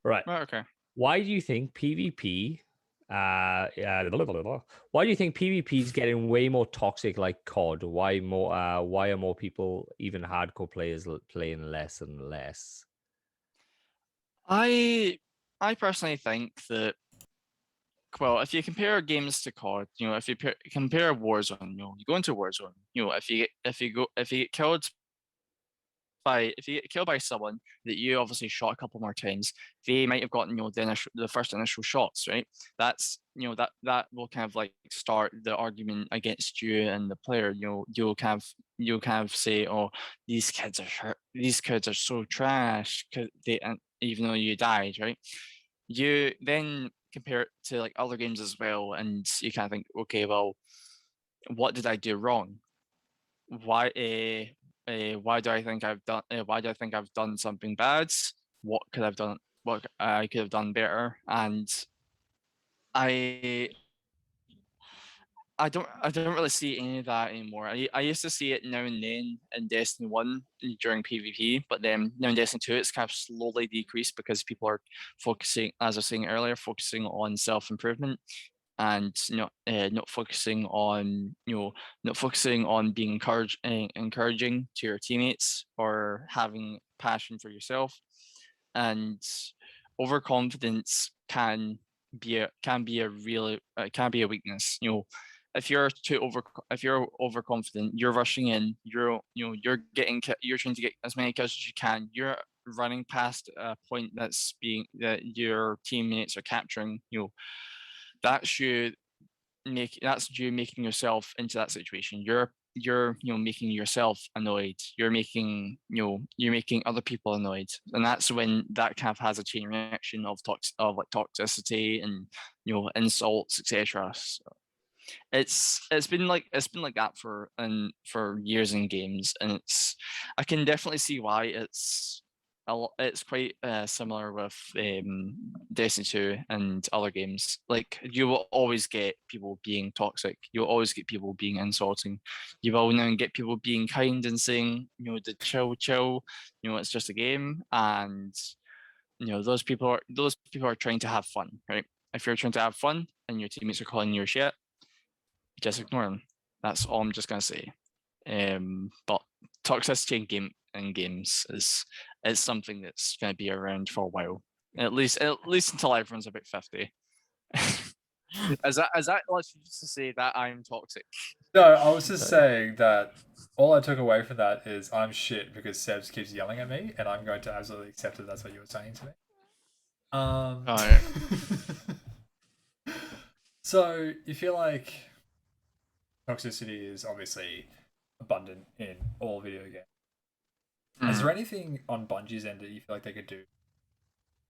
Right. Okay. Why do you think PvP? Why do you think PvP is getting way more toxic like COD? Why are more people, even hardcore players, playing less and less? I personally think that, well, if you compare games to COD, if you compare Warzone, you go into Warzone, if you get killed by someone that you obviously shot a couple more times, they might have gotten the first initial shots, right? That's that will kind of like start the argument against you and the player. You'll kind of say, oh, these kids are so trash, even though you died, right? You then compare it to like other games as well, and you kind of think, okay, well, what did I do wrong? Why do I think I've done something bad? What could I have done better? And I don't really see any of that anymore. I used to see it now and then in Destiny 1 during PvP, but then now in Destiny 2 it's kind of slowly decreased because people are focusing, as I was saying earlier, focusing on self-improvement and not focusing on being encouraging to your teammates or having passion for yourself. And overconfidence can be a weakness. If you're overconfident, you're rushing in, you're trying to get as many kills as you can, you're running past a point that your teammates are capturing, that's you making yourself into that situation. You're making yourself annoyed. You're making other people annoyed, and that's when that kind of has a chain reaction of toxicity and insults, etc. So it's been like that for years in games, and I can definitely see why it's quite similar with Destiny 2 and other games. Like, you will always get people being toxic. You'll always get people being insulting. You will now get people being kind and saying, the chill. It's just a game, and those people are trying to have fun, right? If you're trying to have fun and your teammates are calling you shit, just ignore them. That's all I'm just gonna say. But toxicity in games is something that's going to be around for a while, at least until everyone's about 50. Is that let's just say that I'm toxic? No, I was just saying that all I took away from that is I'm shit because Sebs keeps yelling at me, and I'm going to absolutely accept that that's what you were saying to me. Alright. So you feel like toxicity is obviously abundant in all video games. Is there anything on Bungie's end that you feel like they could do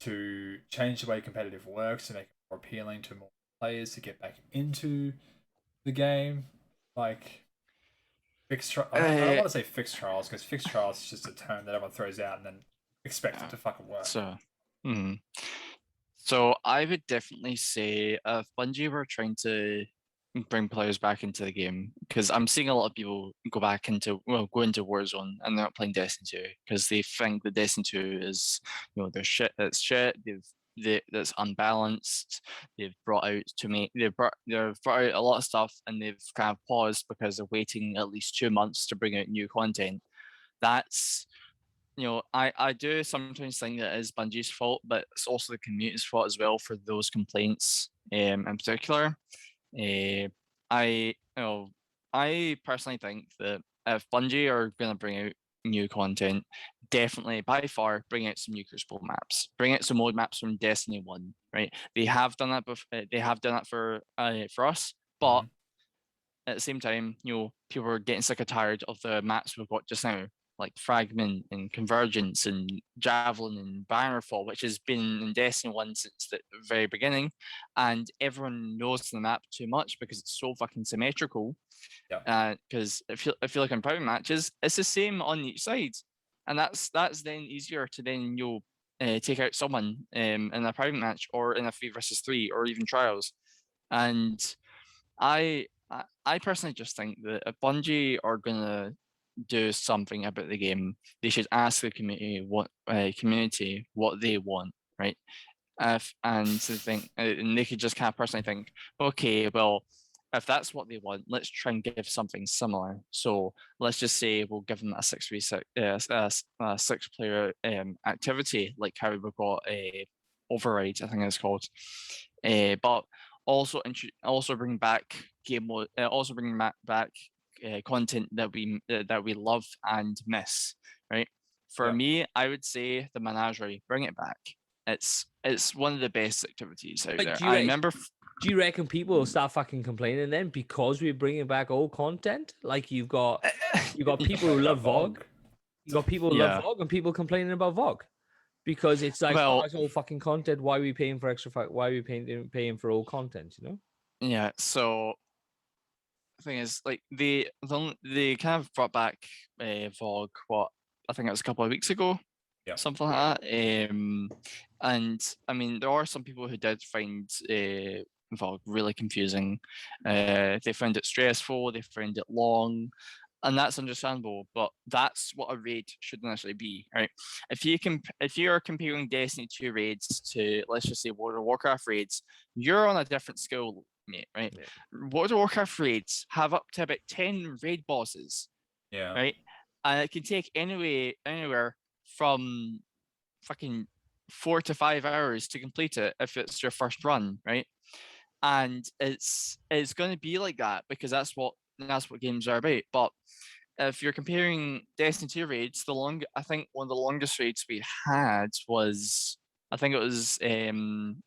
to change the way competitive works to make it more appealing to more players to get back into the game? Like I don't want to say fixed trials because fixed trials is just a term that everyone throws out and then expects it to fucking work. So I would definitely say if Bungie were trying to bring players back into the game, because I'm seeing a lot of people go into Warzone and they're not playing Destiny 2 because they think that Destiny 2 is, they're shit. It's shit. That's unbalanced. They've brought out a lot of stuff and they've kind of paused because they're waiting at least 2 months to bring out new content. That's I do sometimes think that it is Bungie's fault, but it's also the community's fault as well for those complaints in particular. I personally think that if Bungie are going to bring out new content, definitely by far bring out some new Crucible maps, bring out some mode maps from Destiny 1, right? They have done that they have done that for us, but at the same time, people are getting sick and tired of the maps we've got just now, like Fragment and Convergence and Javelin and Bannerfall, which has been in Destiny 1 since the very beginning, and everyone knows the map too much because it's so fucking symmetrical. Because I feel like in private matches, it's the same on each side, and that's then easier to then take out someone in a private match or in a 3v3 or even trials. And I personally just think that if Bungie are gonna do something about the game, they should ask the community what they want, right? And they could just kind of personally think, okay, well, if that's what they want, let's try and give something similar. So let's just say we'll give them a 6-player activity, like how we've got a Override, I think it's called, but also bring back game mode, also bring back content that we love and miss, right? For me, I would say the Menagerie, bring it back. It's one of the best activities out there. I remember. Do you reckon people will start fucking complaining then because we're bringing back old content? Like you've got people who love VOG. You got people who love VOG and people complaining about VOG because it's like, it's old fucking content. Why are we paying for extra? Why are we paying for old content? Yeah. So the thing is, like they kind of brought back VOG. What I think it was a couple of weeks ago. Yeah. Something like that. And I mean, there are some people who did find VOG really confusing. They found it stressful. They found it long, and that's understandable. But that's what a raid should initially be, right? If you are comparing Destiny 2 raids to, let's just say, World of Warcraft raids, you're on a different skill, mate, right? Yeah. World of Warcraft raids have up to about 10 raid bosses. Yeah. Right, and it can take anywhere from fucking 4 to 5 hours to complete it if it's your first run, right? And it's going to be like that because that's what games are about. But if you're comparing Destiny 2 raids, I think one of the longest raids we had was, I think it was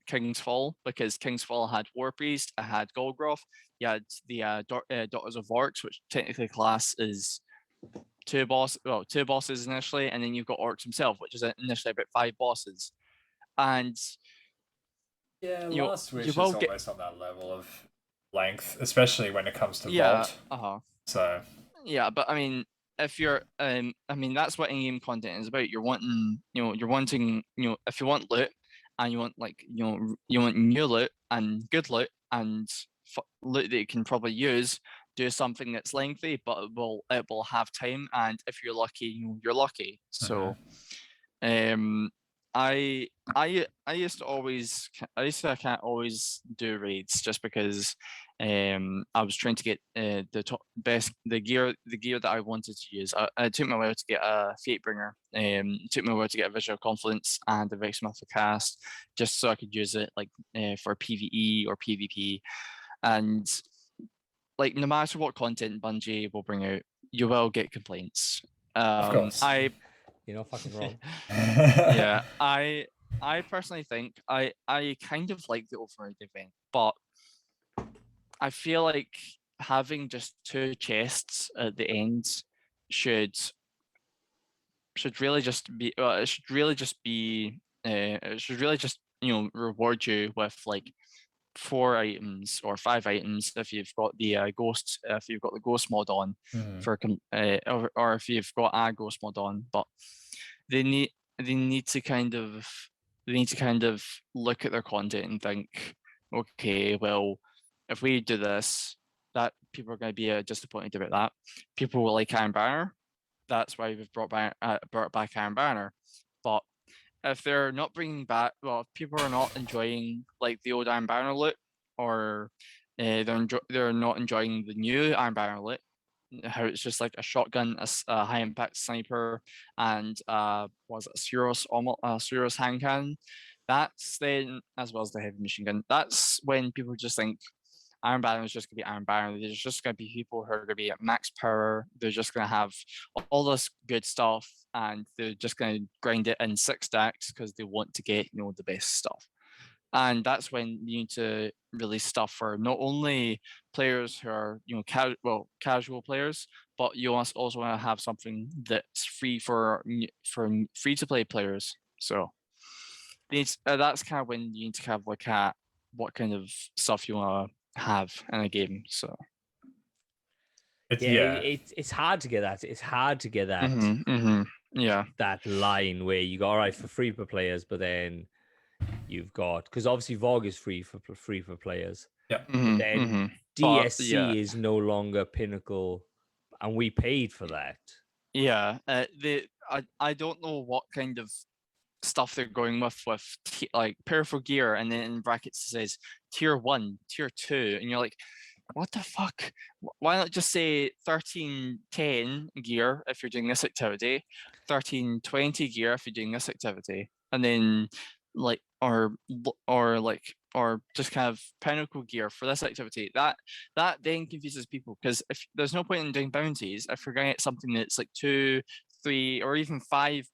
King's Fall, because King's Fall had War Priest, it had Golgroth, you had the Daughters of Orcs, which technically class is two bosses initially, and then you've got Orcs himself, which is initially about 5 bosses. And Last Wish is almost on that level of length, especially when it comes to Vault. So but I mean, if you're that's what in-game content is about. You're wanting if you want loot and you want you want new loot and good loot and loot that you can probably use, do something that's lengthy, but it will have time, and if you're lucky, you're lucky. So I used to can't always do raids just because I was trying to get the gear that I wanted to use. It took me a while to get a Fatebringer. It took me a while to get a Visual Confluence and a Vexmouth Cast, just so I could use it for PvE or PvP. And like, no matter what content Bungie will bring out, you will get complaints. Of course. You're not fucking wrong. Yeah, I personally think I kind of like the Override event, but I feel like having just 2 chests at the end should should really just be it should really just be it should really just reward you with like 4 items or 5 items if you've got the ghost mod on Mhm. or if you've got a ghost mod on. But they need to kind of look at their content and think, okay, well, if we do this, that people are going to be disappointed about that. People will like Iron Banner. That's why we've brought back Iron Banner. But if they're not bringing back, well, if people are not enjoying like the old Iron Banner look, or they're not enjoying the new Iron Banner look, how it's just like a shotgun, a high impact sniper, and was it a Suros hand cannon? That's then, as well as the heavy machine gun. That's when people just think Iron Banner is just going to be Iron Banner. There's just going to be people who are going to be at max power. They're just going to have all this good stuff, and they're just going to grind it in 6 stacks because they want to get the best stuff. And that's when you need to release stuff for not only players who are casual players, but you also want to have something that's free for free to play players. So that's kind of when you need to kind of look at what kind of stuff you want to have in a game. So it's hard to get that. It's hard to get that. Yeah, that line where you go, all right, for free for players, but then you've got, because obviously VOG is free for players. Yeah. Then DSC is no longer Pinnacle, and we paid for that. Yeah, I don't know what kind of stuff they're going with like peripheral gear, and then in brackets it says tier 1, tier 2, and you're like, what the fuck? Why not just say 1310 gear if you're doing this activity, 1320 gear if you're doing this activity, and then like or just kind of Pinnacle gear for this activity. That then confuses people, because if there's no point in doing bounties if you're going to get something that's like 2, 3, or even 5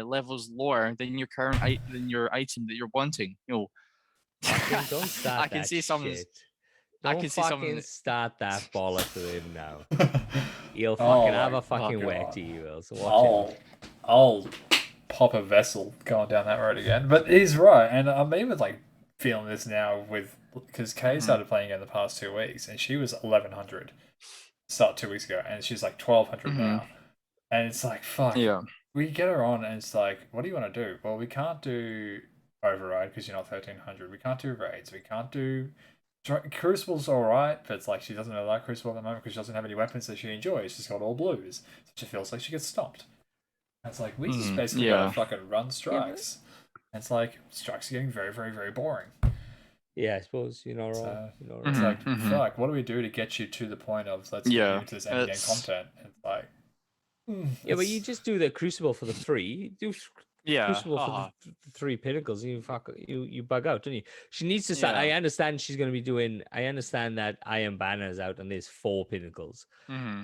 levels lower than your current your item that you're wanting. Don't start I can see some. I can see someone start that bollocks with him now. He'll fucking have a fucking whack to you. So watch it. I'll pop a vessel going down that road again. But he's right, and I'm even like feeling this now because Kay started playing in the past 2 weeks, and she was 1100 start 2 weeks ago, and she's like 1200 now, and it's like fuck. Yeah, we get her on, and it's like, what do you want to do? Well, we can't do override because you're not 1300. We can't do raids. We can't do. Crucible's alright, but it's like she doesn't really like Crucible at the moment because she doesn't have any weapons that she enjoys. She's got all blues. So she feels like she gets stopped. And it's like, we just basically gotta fucking run strikes. And it's like, strikes are getting very, very, very boring. Yeah, I suppose you're not wrong. It's like, fuck, what do we do to get you to the point of let's get you into this endgame content? And it's like, but you just do the Crucible for the free. Do Crucible for the 3 Pinnacles, you bug out, don't you? She needs to start. I understand she's going to be doing. I understand that Iron Banner is out and there's 4 Pinnacles,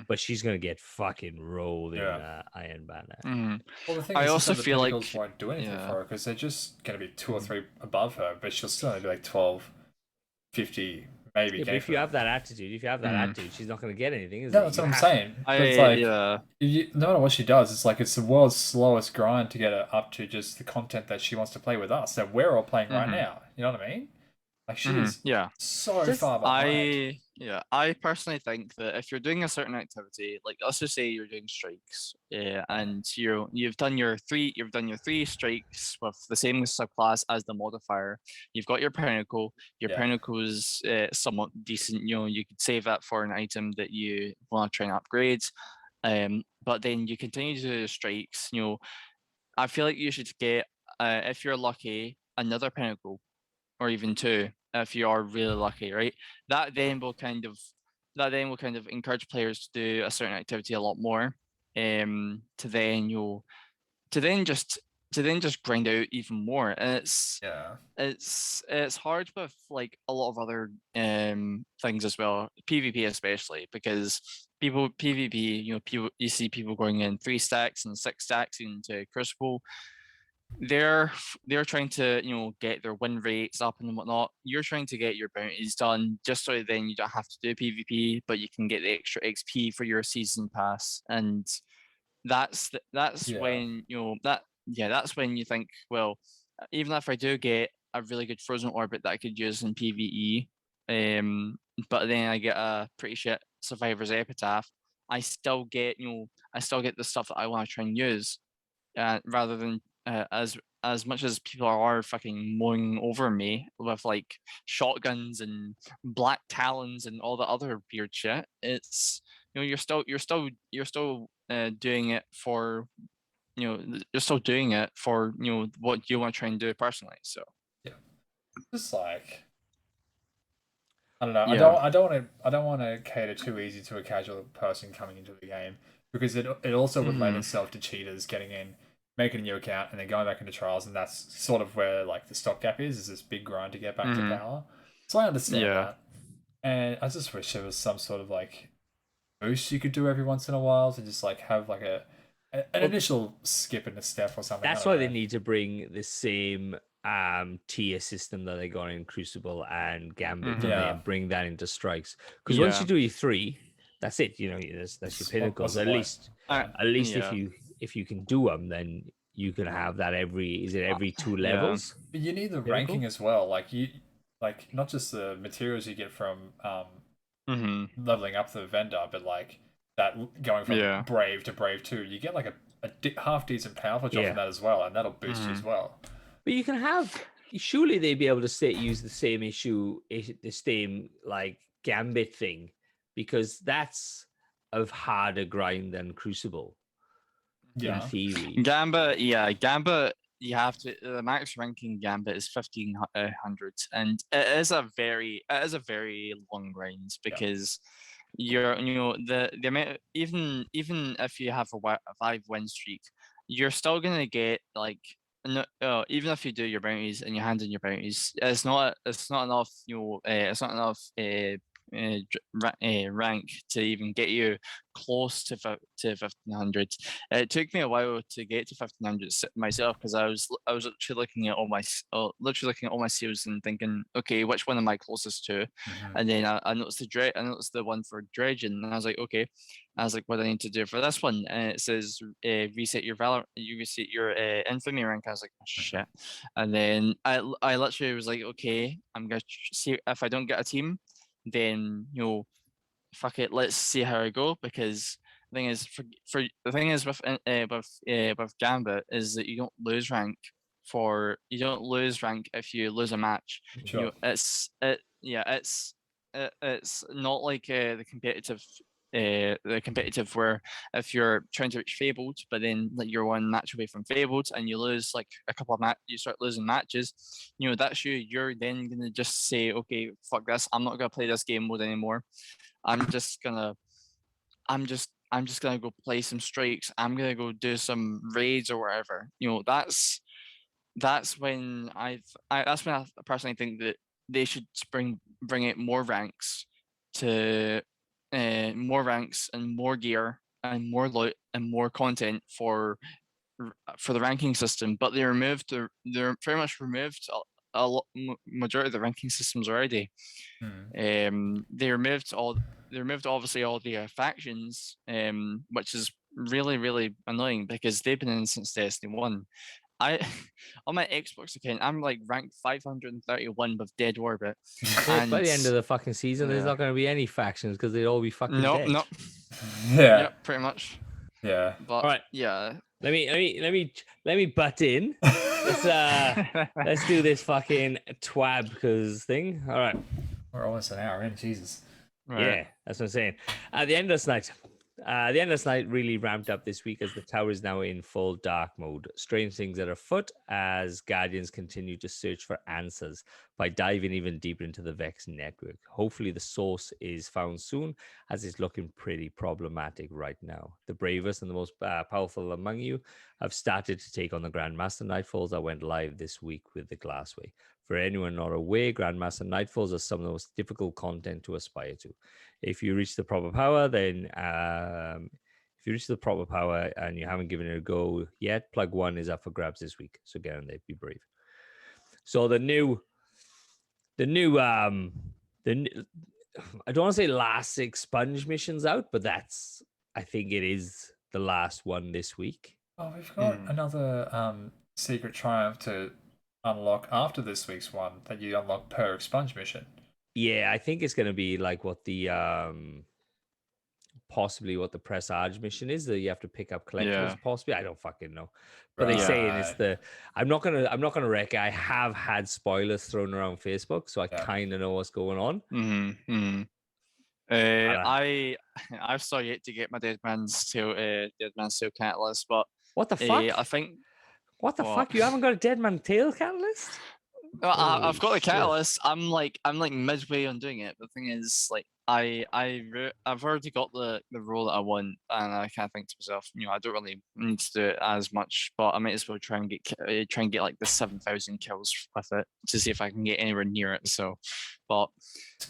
but she's going to get fucking rolled in Iron Banner. Well, the thing is, also feel like won't do anything for her because they're just going to be 2 or 3 above her, but she'll still only be like 1250. Maybe, but if you have that attitude, she's not going to get anything. That's what I'm saying. It's like, no matter what she does, it's like it's the world's slowest grind to get her up to just the content that she wants to play with us that we're all playing right now. You know what I mean? Like she's so far behind. I personally think that if you're doing a certain activity, like let's just say you're doing strikes, and you've done your 3 strikes with the same subclass as the modifier. You've got your Pinnacle. Your Pinnacle is somewhat decent. You could save that for an item that you want to try and upgrade. But then you continue to do strikes. I feel like you should get, if you're lucky, another Pinnacle, or even 2. If you are really lucky, right? That then will kind of encourage players to do a certain activity a lot more, to then just grind out even more. And it's hard with like a lot of other things as well, PvP especially, because PvP, you see people going in 3 stacks and 6 stacks into Crucible. They're trying to get their win rates up and whatnot. You're trying to get your bounties done just so then you don't have to do PvP, but you can get the extra XP for your season pass. And that's Yeah. when that's when you think, well, even if I do get a really good frozen orbit that I could use in PvE, but then I get a pretty shit Survivor's Epitaph, I still get the stuff that I want to try and use, rather than as much as people are fucking mowing over me with like shotguns and black talons and all the other weird shit. It's you're still doing it for you're still doing it for what you want to try and do personally. So Just like, I don't know. Yeah. I don't want to cater too easy to a casual person coming into the game, because it also would lend itself to cheaters getting in, making a new account, and then going back into trials, and that's sort of where like the stopgap is this big grind to get back to power. So I understand that, and I just wish there was some sort of like boost you could do every once in a while to just like have like an initial skip in a step or something. That's why they need to bring the same tier system that they got in Crucible and Gambit, and bring that into Strikes. Because once you do your 3, that's it. That's your pinnacles. At least if you can do them, then you can have that every 2 levels. But you need the ranking as well. Like not just the materials you get from leveling up the vendor, but like that going from Brave to Brave 2, you get like a half decent powerful job from that as well, and that'll boost you as well. But you can have, surely they'd be able to use the same like Gambit thing, because that's of harder grind than Crucible. Yeah. In theory. Gambit, you have to, the max ranking Gambit is 1500, and it is a very long grind, because you're the amount, even if you have a 5-win streak, you're still gonna get like, no, even if you do your bounties and you hand in your bounties, it's not enough. It's not enough rank to even get you close to 1500. It took me a while to get to 1500 myself, because I was literally looking at all my seals and thinking, okay, which one am I closest to? And then I noticed the one for dredging, and I was like, okay. I was like, what do I need to do for this one? And it says reset your infamy rank. I was like, oh, shit. And then I literally was like, okay, I'm gonna see if I don't get a team, then fuck it, let's see how I go. Because the thing is with Gambit is that you don't lose rank if you lose a match. Sure. It's not like the competitive where if you're trying to reach Fabled, but then like you're 1 match away from Fabled and you lose like a couple of you start losing matches, that's you're then gonna just say, okay, fuck this, I'm not gonna play this game mode anymore. I'm just gonna go play some strikes. I'm gonna go do some raids or whatever. That's when I personally think that they should bring it more ranks and more gear and more loot and more content for the ranking system. But they're very much removed a majority of the ranking systems already. They removed obviously all the factions, which is really, really annoying, because they've been in since Destiny 1. On my Xbox account, I'm like ranked 531 with Dead Orbit. And by the end of the fucking season, there's not going to be any factions, because they'd all be fucking dead. No. Yeah, pretty much. Yeah. But all right. Yeah. Let me butt in. Let's do this fucking twab thing. All right. We're almost an hour in. Jesus. Right. Yeah, that's what I'm saying. The Endless Night. The Endless Night really ramped up this week as the tower is now in full dark mode. Strange things are afoot as Guardians continue to search for answers by diving even deeper into the Vex network. Hopefully the source is found soon, as it's looking pretty problematic right now. The bravest and the most powerful among you have started to take on the Grandmaster Nightfalls that went live this week with the Glassway. For anyone not aware, Grandmaster Nightfalls are some of the most difficult content to aspire to. If you reach the proper power, then if you reach the proper power and you haven't given it a go yet, plug 1 is up for grabs this week. So get on there, be brave. So the new I don't want to say last expunge missions out, but I think it is the last one this week. Oh, we've got another secret triumph to unlock after this week's one that you unlock per expunge mission. Yeah, I think it's going to be like what the possibly what the Presage mission is, that you have to pick up collectibles. Possibly, I don't fucking know. But they saying it's the. I'm not gonna wreck. I have had spoilers thrown around Facebook, so I kind of know what's going on. I've still yet to get my Dead Man's Tale catalyst, but what the fuck? I think. What the fuck? You haven't got a Dead Man Tale catalyst? I've got the catalyst. I'm like midway on doing it. The thing is, like, I've already got the role that I want, and I kind of think to myself, I don't really need to do it as much, but I might as well try and get like the 7,000 kills with it to see if I can get anywhere near it. So, but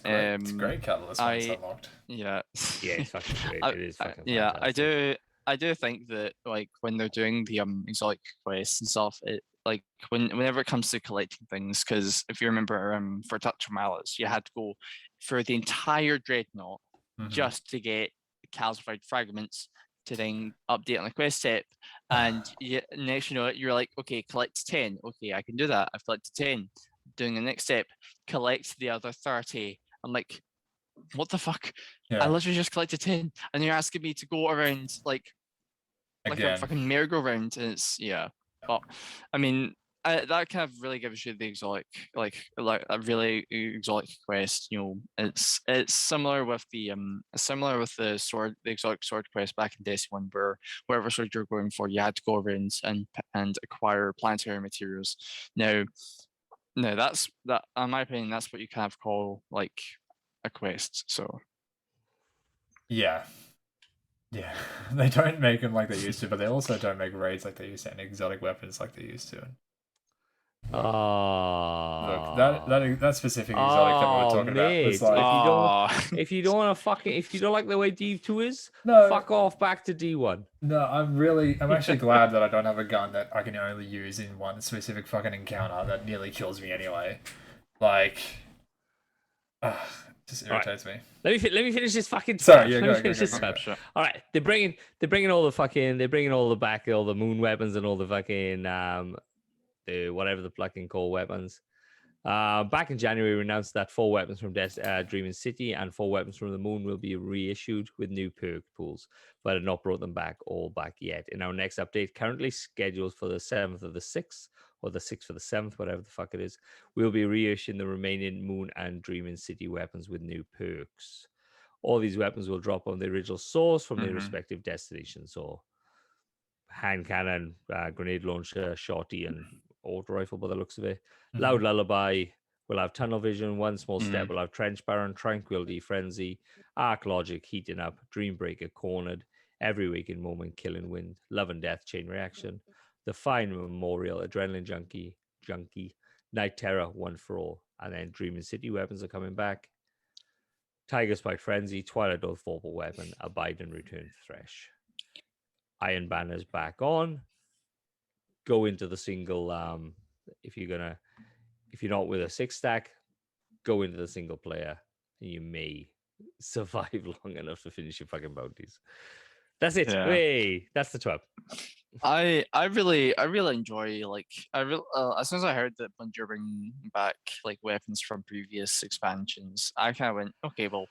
it's great catalyst when it's unlocked. Yeah, it's fucking great. It is fucking fantastic. I do think that, like, when they're doing the exotic quests and stuff, it like whenever it comes to collecting things, because if you remember for Touch of Malice, you had to go for the entire Dreadnought just to get calcified fragments to then update on the quest step, and next you're like, okay, collect 10. Okay, I can do that. I've collected 10. Doing the next step, collect the other 30. I'm like, what the fuck? I literally just collected 10, and you're asking me to go around like a fucking merry-go-round. And it's but I mean, that kind of really gives you the exotic, like a really exotic quest. It's similar with the sword, the exotic sword quest back in Destiny 1, where whatever sword you're going for, you had to go around and acquire planetary materials. Now, that's that. In my opinion, that's what you kind of call like a quest. So yeah, they don't make them like they used to, but they also don't make raids like they used to, and exotic weapons like they used to. Look, that specific exotic that we were talking about was like, if you don't want to fucking, if you don't like the way D2 is, no, fuck off back to D1. No, I'm actually glad that I don't have a gun that I can only use in one specific fucking encounter that nearly kills me anyway. Like, just irritates me. Let me finish this fucking. Sorry, go. All right, they're bringing all the moon weapons and all the fucking whatever the fucking core weapons. Back in January, we announced that 4 weapons from Dreaming City and 4 weapons from the Moon will be reissued with new perk pools, but have not brought them back yet. In our next update, currently scheduled for the 7th of the 6th, or the 6th of the 7th, whatever the fuck it is, we'll be reissuing the remaining Moon and Dreaming City weapons with new perks. All these weapons will drop on the original source from their respective destinations. So, hand cannon, grenade launcher, shotty, and auto rifle by the looks of it. Loud Lullaby will have tunnel vision. One Small Step will have Trench Baron, Tranquility, Frenzy, Arc Logic, Heating Up, Dreambreaker, Cornered, Every Waking Moment, Killing Wind, Love and Death, Chain Reaction, The Fine Memorial, Adrenaline Junkie, Night Terror, One for All, and then Dreaming City weapons are coming back. Tiger Spike Frenzy, Twilight Oath Vorpal Weapon, Abide and Return Thresh. Iron Banner's back on. Go into the single. If you're not with a 6-stack, go into the single player, and you may survive long enough to finish your fucking bounties. That's it. Hey, that's the 12. I really enjoy, like, as soon as I heard that Bungie are bringing back like weapons from previous expansions, I kind of went, okay, well,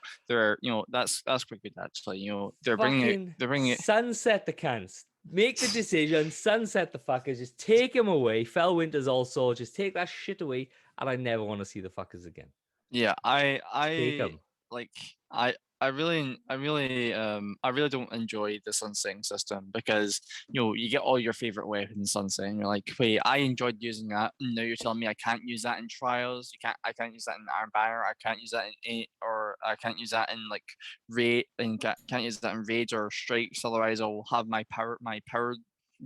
that's quite good actually. They're bringing it. Sunset the cans. Make the decision. Sunset the fuckers. Just take them away. Fellwinter's also. Just take that shit away, and I never want to see the fuckers again. Yeah, I take them. Like I really don't enjoy the sunsetting system, because you get all your favorite weapons sunsetting. You're like, wait, I enjoyed using that. Now you're telling me I can't use that in trials. I can't use that in Iron Banner. I can't use that in 8, or I can't use that in like raid, and can't use that in raids or strikes. Otherwise, I'll have my power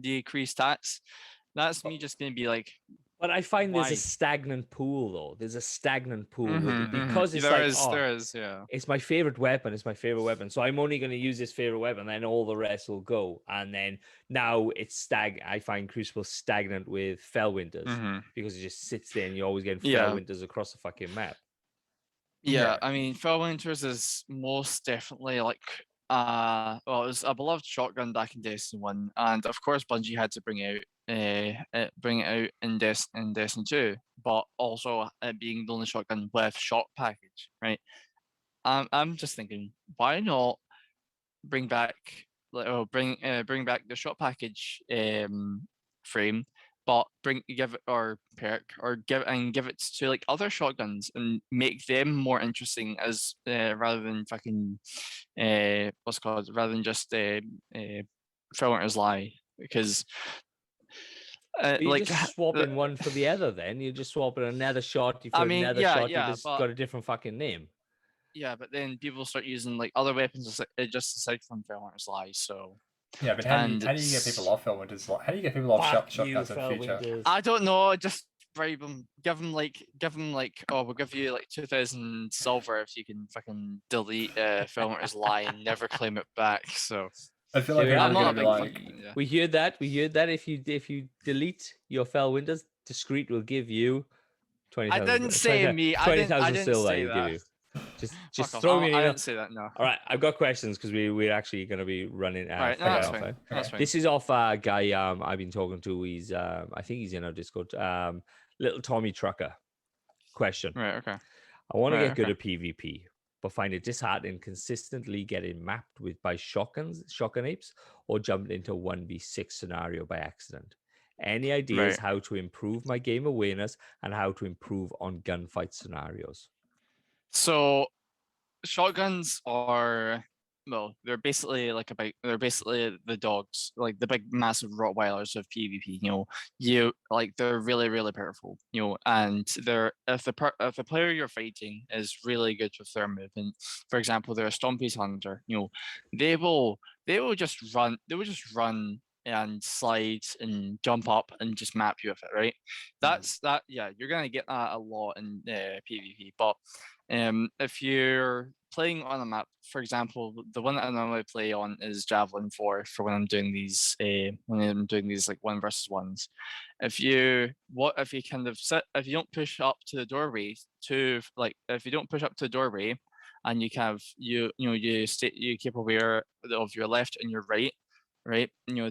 decreased stats. That's me just gonna be like. But I find there's a stagnant pool, though. There's a stagnant pool because it's there is. It's my favorite weapon. It's my favorite weapon. So I'm only going to use this favorite weapon, then all the rest will go. And then now it's I find Crucible stagnant with Fellwinters because it just sits there, and you're always getting Fellwinters across the fucking map. Yeah, I mean, Fellwinters is most definitely like well, it was a beloved shotgun back in Destiny 1, and of course Bungie had to bring it out in Destiny 2, but also it being the only shotgun with shock package, right? I'm just thinking, why not bring back bring back the shot package frame, but give it or perk or give it to like other shotguns and make them more interesting as rather than fucking what's it called, rather than just Firewarner's Lie, because You're like just swapping one for the other. Then you're just swapping another shot for another shot. You just got a different fucking name. Yeah, but then people start using like other weapons just aside from Firewarner's Lie. So yeah, but how do you get people off Firewarner's Lie? How do you get people off shotguns in the future? I don't know. Just bribe them. Give them like oh, we'll give you like 2,000 silver if you can fucking delete Firewarner's Lie and never claim it back. So I feel like I'm not a big like... yeah. We heard that. If you delete your Felwinter's, Discreet will give you 20,000. I didn't say me. 20,000 silver. Say Give you. Just throw me an email. I didn't say that. No. All right, I've got questions because we're actually going to be running out. Right, no, that's fine. That's fine. This is off a guy I've been talking to. He's I think he's in our Discord. Little Tommy Trucker. Question. Right. Okay. I want to get good at PvP, but find it disheartening consistently getting mapped by shotgun apes, or jumped into 1v6 scenario by accident. Any ideas how to improve my game awareness and how to improve on gunfight scenarios? So shotguns are, well, they're basically they're basically the dogs, like the big massive Rottweilers of PvP. They're really, really powerful. And if the player you're fighting is really good with their movement, for example, they're a Stompy's hunter. They will just run and slide and jump up and just map you with it, right? You're gonna get that a lot in PvP. But if you're playing on a map, for example, the one that I normally play on is Javelin 4 for when I'm doing these like 1v1s. If you don't push up to the doorway and you keep aware of your left and your right,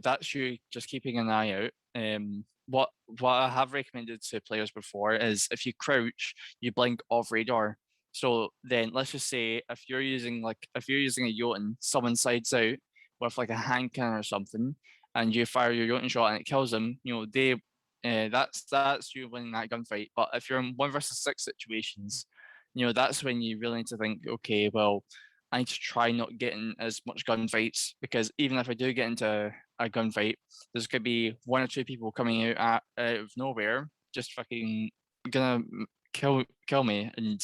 that's you just keeping an eye out. What I have recommended to players before is if you crouch, you blink off radar. So then let's just say if you're using a Jotun, someone sides out with like a hand cannon or something, and you fire your Jotun shot and it kills them, that's you winning that gunfight. But if you're in 1v6 situations, that's when you really need to think, okay, well, I need to try not getting as much gunfights, because even if I do get into a gunfight, there's gonna be one or two people coming out of nowhere, just fucking gonna kill me, and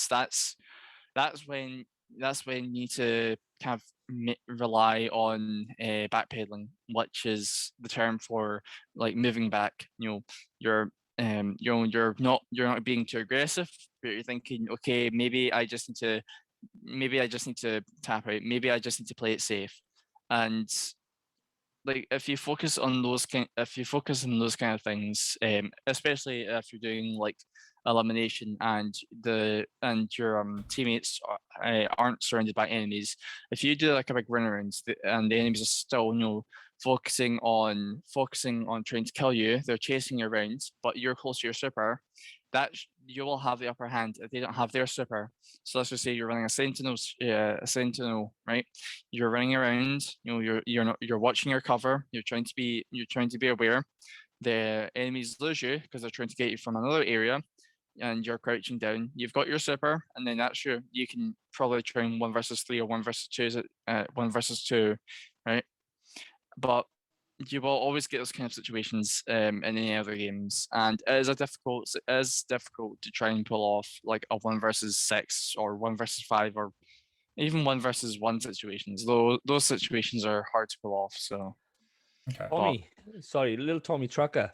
that's when you need to kind of rely on backpedaling, which is the term for like moving back. You're not being too aggressive, but you're thinking, okay, maybe I just need to tap out, maybe I just need to play it safe. And like if you focus on those kind of things, especially if you're doing like elimination and your teammates aren't surrounded by enemies, if you do like a big run around and the enemies are still focusing on trying to kill you, they're chasing you around, but you're close to your super, that you will have the upper hand if they don't have their super. So let's just say you're running a sentinel, right? You're running around, you're watching your cover, you're trying to be aware. The enemies lose you because they're trying to get you from another area, and you're crouching down. You've got your super, and then that's you can probably try in 1v3 or 1v2, right? But you will always get those kind of situations in any other games, and it is difficult to try and pull off like a 1v6 or 1v5 or even 1v1 situations. Though those situations are hard to pull off. So, little Tommy Trucker.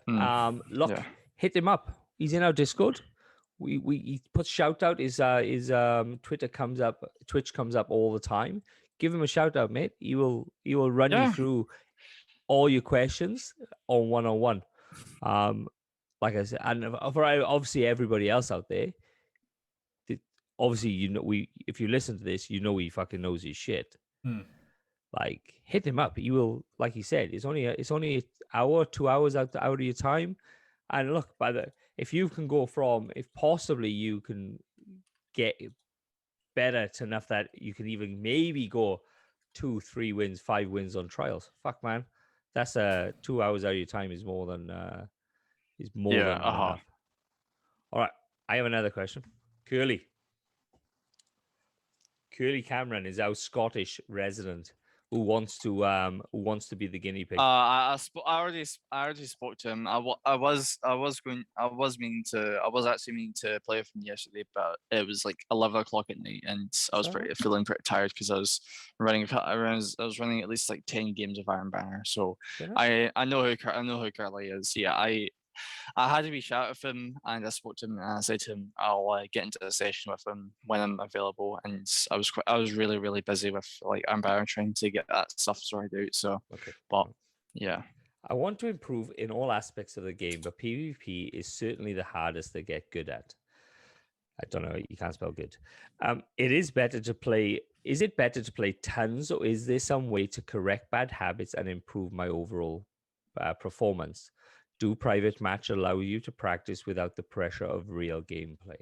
Hit him up. He's in our Discord. He puts shout out. His Twitch comes up all the time. Give him a shout out, mate. He will run you through all your questions on one-on-one. Like I said, and for obviously everybody else out there, obviously if you listen to this, he fucking knows his shit. like hit him up. You will, like you said, it's only an hour, 2 hours out of your time. And look, if you can go from, if possibly you can get better to enough that you can even maybe go 2, 3 wins, 5 wins on trials. Fuck, man, that's 2 hours out of your time is more than enough. All right, I have another question. Curly Cameron is our Scottish resident who wants to be the guinea pig. I already spoke to him. I was actually meaning to play with him yesterday, but it was like 11 o'clock at night, and I was feeling pretty tired because I was running at least like 10 games of Iron Banner. So I know who Curly is. Yeah, I had to be chat with him, and I spoke to him, and I said to him, I'll get into a session with him when I'm available. And I was really, really busy with like Iron Banner trying to get that stuff sorted out. So, but yeah, I want to improve in all aspects of the game, but PvP is certainly the hardest to get good at. I don't know, you can't spell good. It is better to play. Is it better to play tons, or is there some way to correct bad habits and improve my overall performance? Do private match allow you to practice without the pressure of real gameplay?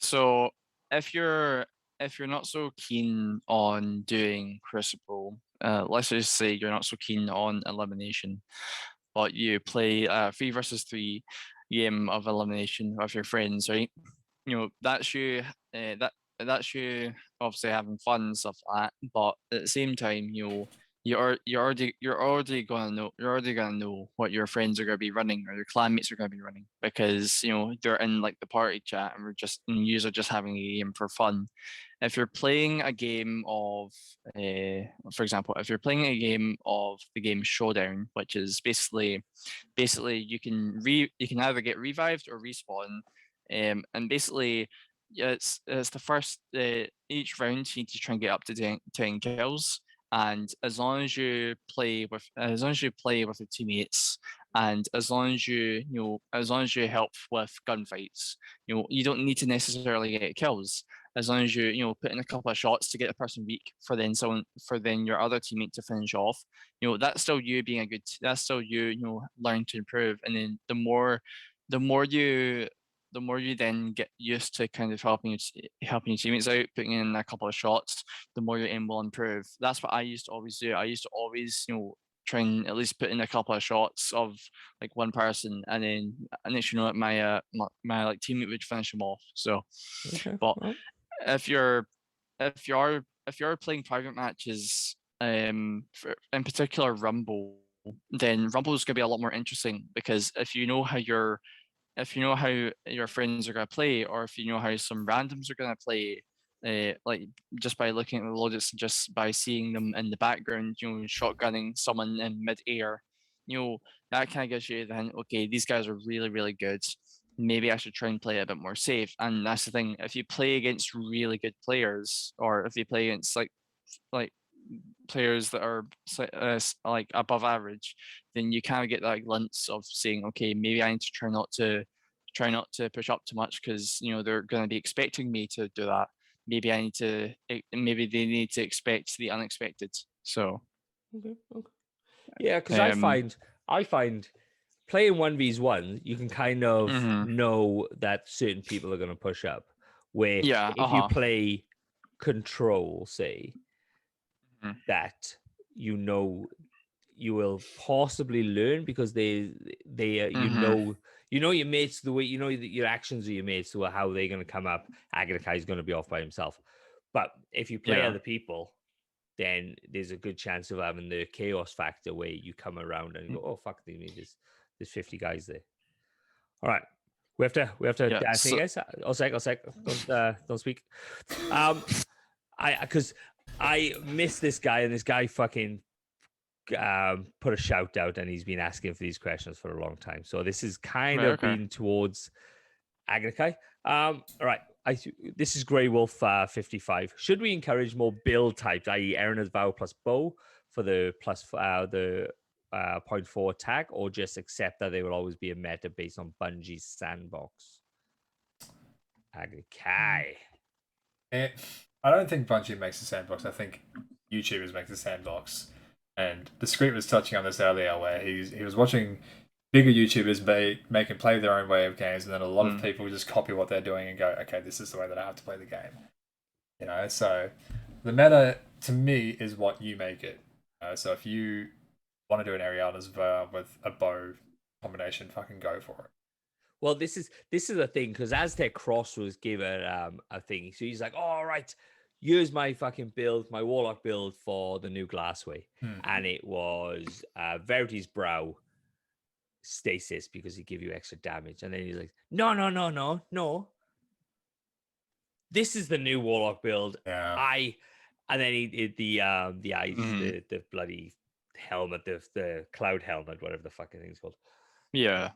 So if you're not so keen on doing Crucible, let's just say you're not so keen on elimination, but you play a 3 versus 3 game of elimination with your friends, right? That's you obviously having fun and stuff like that. But at the same time, you're already gonna know what your friends are gonna be running or your clanmates are gonna be running, because they're in like the party chat and you're just having a game for fun. If you're playing a game of, for example, if you're playing a game of the game Showdown, which is basically you can either get revived or respawn, and basically it's the first each round you need to try and get up to 10 kills. And as long as you play with your teammates, and as long as you help with gunfights, you don't need to necessarily get kills. As long as you put in a couple of shots to get a person weak, for then your other teammate to finish off, that's still you being that's still you learning to improve. And then the more you then get used to kind of helping your teammates out, putting in a couple of shots, the more your aim will improve. That's what I used to always do. I used to always, try and at least put in a couple of shots of like one person, and then next my like teammate would finish them off. So, but if you're playing private matches, in particular Rumble, then Rumble is going to be a lot more interesting, because if you know how your friends are going to play, or if you know how some randoms are going to play, like just by looking at the loadouts, just by seeing them in the background, shotgunning someone in mid-air, that kind of gives you the hint, okay, these guys are really, really good. Maybe I should try and play it a bit more safe. And that's the thing, if you play against really good players, or if you play against like players that are like above average, then you kind of get that glimpse of saying, okay, maybe I need to try not to push up too much, because they're going to be expecting me to do that. Maybe they need to expect the unexpected. So yeah, because I find playing 1v1, you can kind of know that certain people are going to push up, where if you play Control, say, that you will possibly learn, because they your mates, the way your actions of your mates, to how they're going to come up. Aghanicai is going to be off by himself, but if you play other people, then there's a good chance of having the chaos factor where you come around and go, oh fuck, there's 50 guys there. All right, we have to. I think yes. I'll sec. Don't speak. Because I miss this guy, and this guy fucking put a shout out, and he's been asking for these questions for a long time. So this is kind of been towards Aghanicai. All right. This is Grey Wolf 55. Should we encourage more build types, i.e. Erina's Vow plus Bow for the the 0.4 attack, or just accept that there will always be a meta based on Bungie's sandbox? Aghanicai. I don't think Bungie makes a sandbox. I think YouTubers make the sandbox. And the Discreet was touching on this earlier, where he was watching bigger YouTubers make and play their own way of games, and then a lot of people just copy what they're doing and go, okay, this is the way that I have to play the game. You know, so the meta to me is what you make it. So if you want to do an Ariana's Ver with a bow combination, fucking go for it. Well, this is the thing, because Aztec Cross was given a thing. So he's like, oh, all right, use my fucking build, my Warlock build for the new Glassway. And it was Verity's Brow Stasis, because he give you extra damage. And then he's like, no. This is the new Warlock build. Yeah. And then he did the eyes, the bloody helmet, the cloud helmet, whatever the fucking thing's called. Yeah.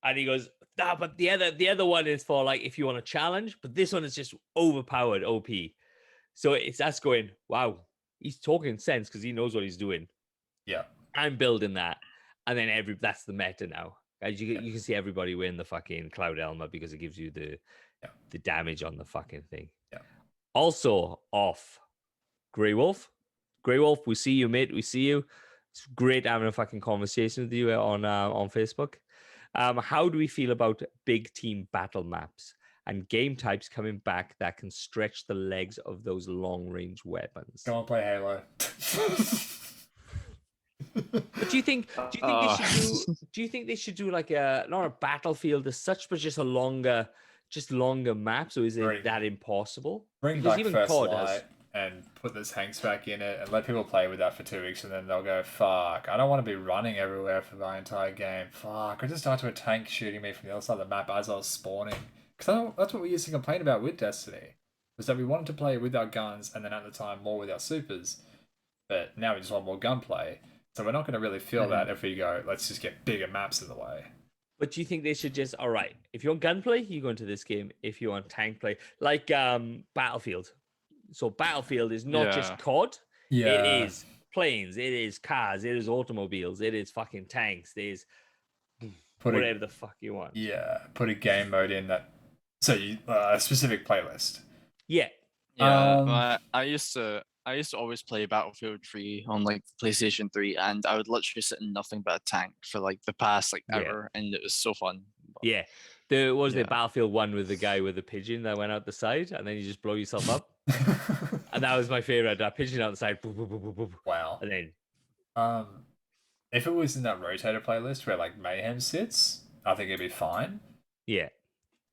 And he goes, nah, but the other one is for like if you want a challenge, but this one is just overpowered OP. So it's us going, wow, he's talking sense because he knows what he's doing. Yeah. I'm building that. And then that's the meta now. Guys, you can see everybody win the fucking cloud helmet because it gives you the damage on the fucking thing. Yeah. Also off Grey Wolf. Grey Wolf, we see you, mate. We see you. It's great having a fucking conversation with you on Facebook. How do we feel about big team battle maps and game types coming back that can stretch the legs of those long range weapons? Go on, play Halo. But do you think they should do like not a battlefield as such, but just longer maps, or is it that impossible? Bring back First Light and put the tanks back in it and let people play with that for 2 weeks, and then they'll go, fuck, I don't want to be running everywhere for my entire game. Fuck, I just died to a tank shooting me from the other side of the map as I was spawning. Because that's what we used to complain about with Destiny, was that we wanted to play with our guns and then at the time more with our supers. But now we just want more gunplay. So we're not going to really feel that if we go, let's just get bigger maps in the way. But do you think they should just, all right, if you want gunplay, you go into this game. If you want tank play, like Battlefield. So Battlefield is not just COD. Yeah. It is planes. It is cars. It is automobiles. It is fucking tanks. There's whatever the fuck you want. Yeah. Put a game mode in that. So you a specific playlist. Yeah. Yeah. I used to always play Battlefield 3 on like PlayStation 3, and I would literally sit in nothing but a tank for like the past ever, and it was so fun. Yeah. There was the Battlefield 1 with the guy with the pigeon that went out the side, and then you just blow yourself up. And that was my favorite. That pigeon out the side. Boop, boop, boop, boop, boop. Wow. And then, if it was in that rotator playlist where like Mayhem sits, I think it'd be fine. Yeah.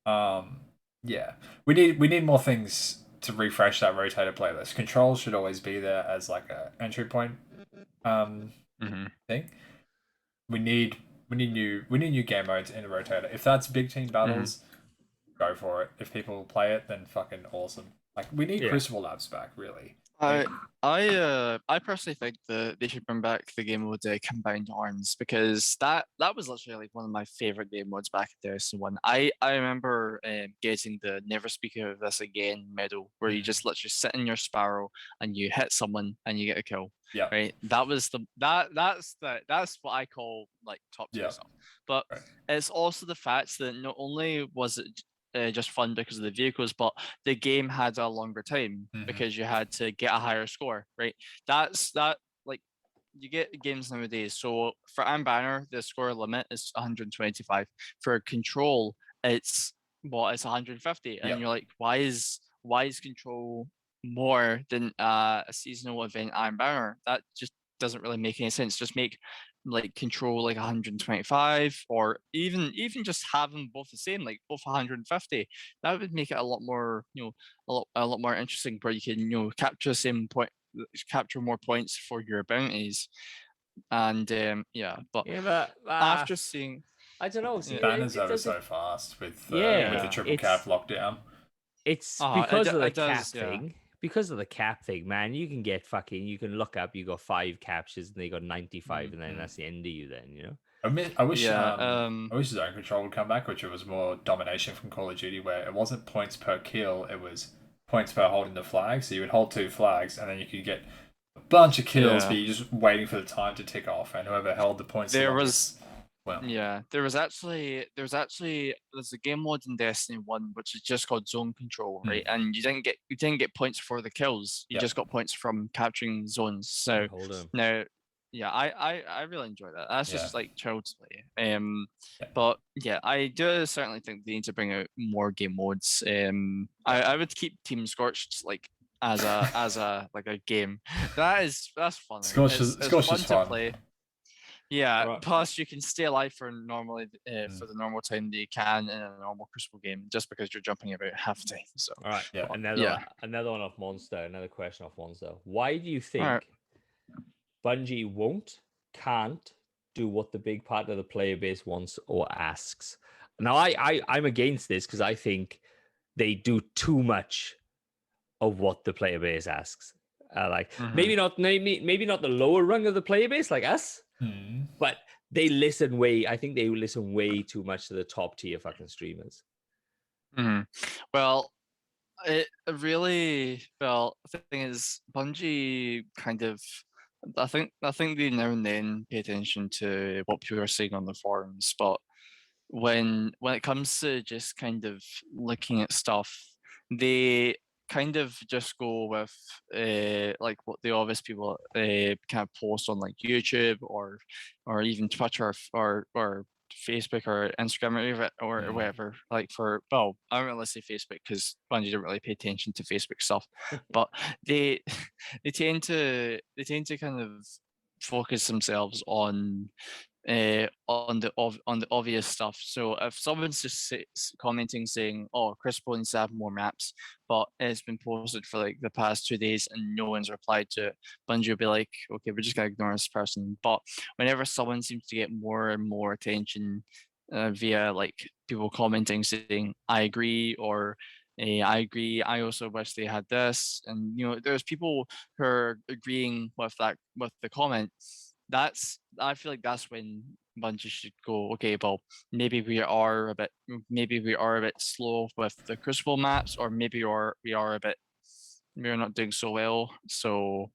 Yeah. We need more things to refresh that rotator playlist. Controls should always be there as like a entry point thing. We need new game modes in the rotator. If that's big team battles, go for it. If people play it, then fucking awesome. Like we need Crucible Labs back, really. I personally think that they should bring back the game mode Combined Arms, because that was literally like one of my favorite game modes back in Destiny 1. I remember getting the Never Speak of This Again medal, where you just literally sit in your Sparrow and you hit someone and you get a kill. Yeah. Right. That was that's what I call like top tier stuff. But it's also the fact that not only was it just fun because of the vehicles, but the game had a longer time because you had to get a higher score, right? That like you get games nowadays. So for Iron Banner, the score limit is 125. For Control, it's 150, and you're like, why is Control more than a seasonal event Iron Banner? That just doesn't really make any sense. Just make like Control like 125, or even just have them both the same, like both 150. That would make it a lot more, a lot more interesting, where you can, capture more points for your bounties. And but after seeing, I don't know, Banner's over so fast with the triple cap lockdown. It's because of the cap thing. Because of the cap thing, man, you can look up, you got 5 captures and they got 95, and then that's the end of you then, I wish Zone Control would come back, which it was more domination from Call of Duty, where it wasn't points per kill, it was points per holding the flag. So you would hold 2 flags and then you could get a bunch of kills, but you're just waiting for the time to tick off, and whoever held the points Well, Yeah, there's a game mode in Destiny 1 which is just called Zone Control, right? And you didn't get points for the kills. You Yeah. just got points from capturing zones. So Hold on. now, yeah, I really enjoy that. That's just Yeah. like child's play. But yeah, I do certainly think they need to bring out more game modes. I would keep Team Scorched like as a like a game. That's fun. Scorched It's is fun fun. to play. Yeah, Right. plus you can stay alive for for the normal time that you can in a normal Crucible game, just because you're jumping about half the time. So All right. Yeah. Another one off Monster. Another question off Monster. Why do you think Alright. Bungie can't do what the big part of the player base wants or asks? Now, I'm against this because I think they do too much of what the player base asks. Maybe not the lower rung of the player base like us, but they listen I think they listen way too much to the top tier fucking streamers. Well, it really the thing is Bungie kind of I think they now and then pay attention to what people are saying on the forums, but when it comes to just kind of looking at stuff, they kind of just go with like what the obvious people kind of post on like YouTube or even Twitter or Facebook or Instagram or whatever. Like I don't really say Facebook because Bungie don't really pay attention to Facebook stuff, but they tend to kind of focus themselves on the obvious stuff. So if someone's just commenting saying, "Oh, Crucible needs to have more maps," but it's been posted for like the past 2 days and no one's replied to it, Bungie will be like, "Okay, we're just gonna ignore this person." But whenever someone seems to get more and more attention via like people commenting saying, "I agree," or I agree. I also wish they had this, and there's people who are agreeing with the comment. I feel like that's when Bungie should go, okay, well, maybe we are a bit slow with the Crucible maps, or maybe we're not doing so well. So,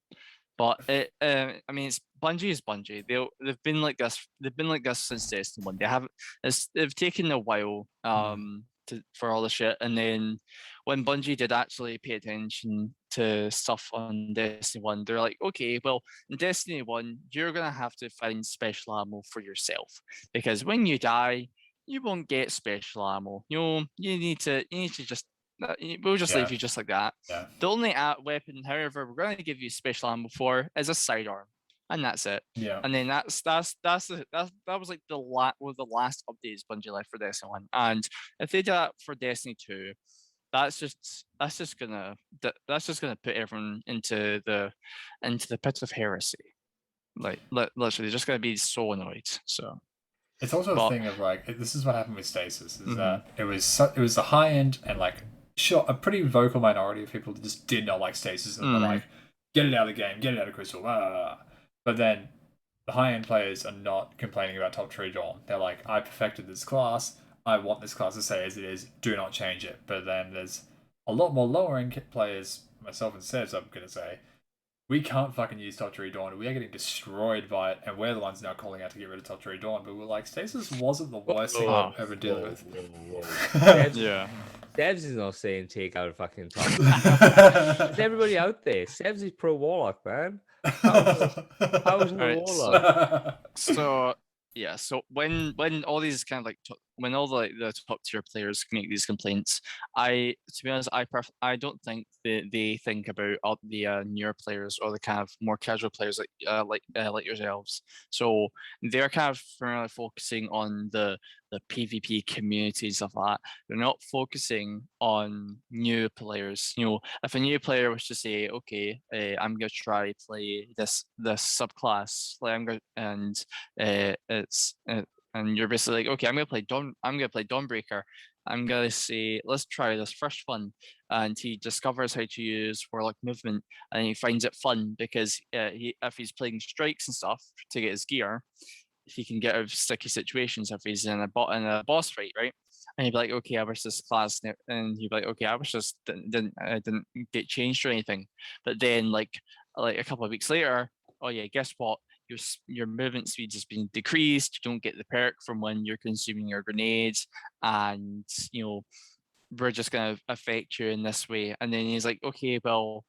but I mean, Bungie is Bungie. They've been like this. They've been like this since Destiny 1. They've taken a while for all the shit, and then when Bungie did actually pay attention to stuff on Destiny 1, they're like, okay, well, in Destiny 1, you're gonna have to find special ammo for yourself, because when you die, you won't get special ammo. You need to just we'll just leave you just like that. Yeah. The only weapon, however, we're going to give you special ammo for is a sidearm, and that's it. Yeah. And then that was like the last updates Bungie left for Destiny 1. And if they do that for Destiny 2, that's just gonna put everyone into the pit of heresy. Like literally, they're just gonna be so annoyed. So it's also a thing of like, this is what happened with Stasis, is that it was the high end, and like, sure, a pretty vocal minority of people just did not like Stasis and were like, get it out of the game, get it out of Crystal, blah, blah, blah. But then the high end players are not complaining about Top Tree Dawn. They're like, I perfected this class, I want this class to stay as it is, do not change it. But then there's a lot more lower end players, myself and Sebs, I'm gonna say, we can't fucking use Top Tree Dawn. We are getting destroyed by it, and we're the ones now calling out to get rid of Top Tree Dawn. But we're like, Stasis wasn't the worst thing I've ever dealt with. Yeah. Sebs is not saying take out fucking Top. There's everybody out there. Sebs is pro Warlock, man. How's the Warlock? So yeah, so when all these kind of like when all the top tier players make these complaints, to be honest, I don't think they think about all the newer players or the kind of more casual players like yourselves. So they're kind of primarily focusing on the PvP community and stuff like that. They're not focusing on new players. If a new player was to say, okay, I'm gonna try play this subclass, like and you're basically like, okay, I'm gonna play Dawnbreaker. I'm gonna say, let's try this first one. And he discovers how to use Warlock movement, and he finds it fun because if he's playing strikes and stuff to get his gear, he can get out of sticky situations if he's in a boss fight, right? And he'd be like, okay, I wish this class, and he'd be like, okay, I wish this didn't get changed or anything. But then like a couple of weeks later, oh yeah, guess what? your movement speed has been decreased. You don't get the perk from when you're consuming your grenades, and we're just gonna affect you in this way. And then he's like, okay, well,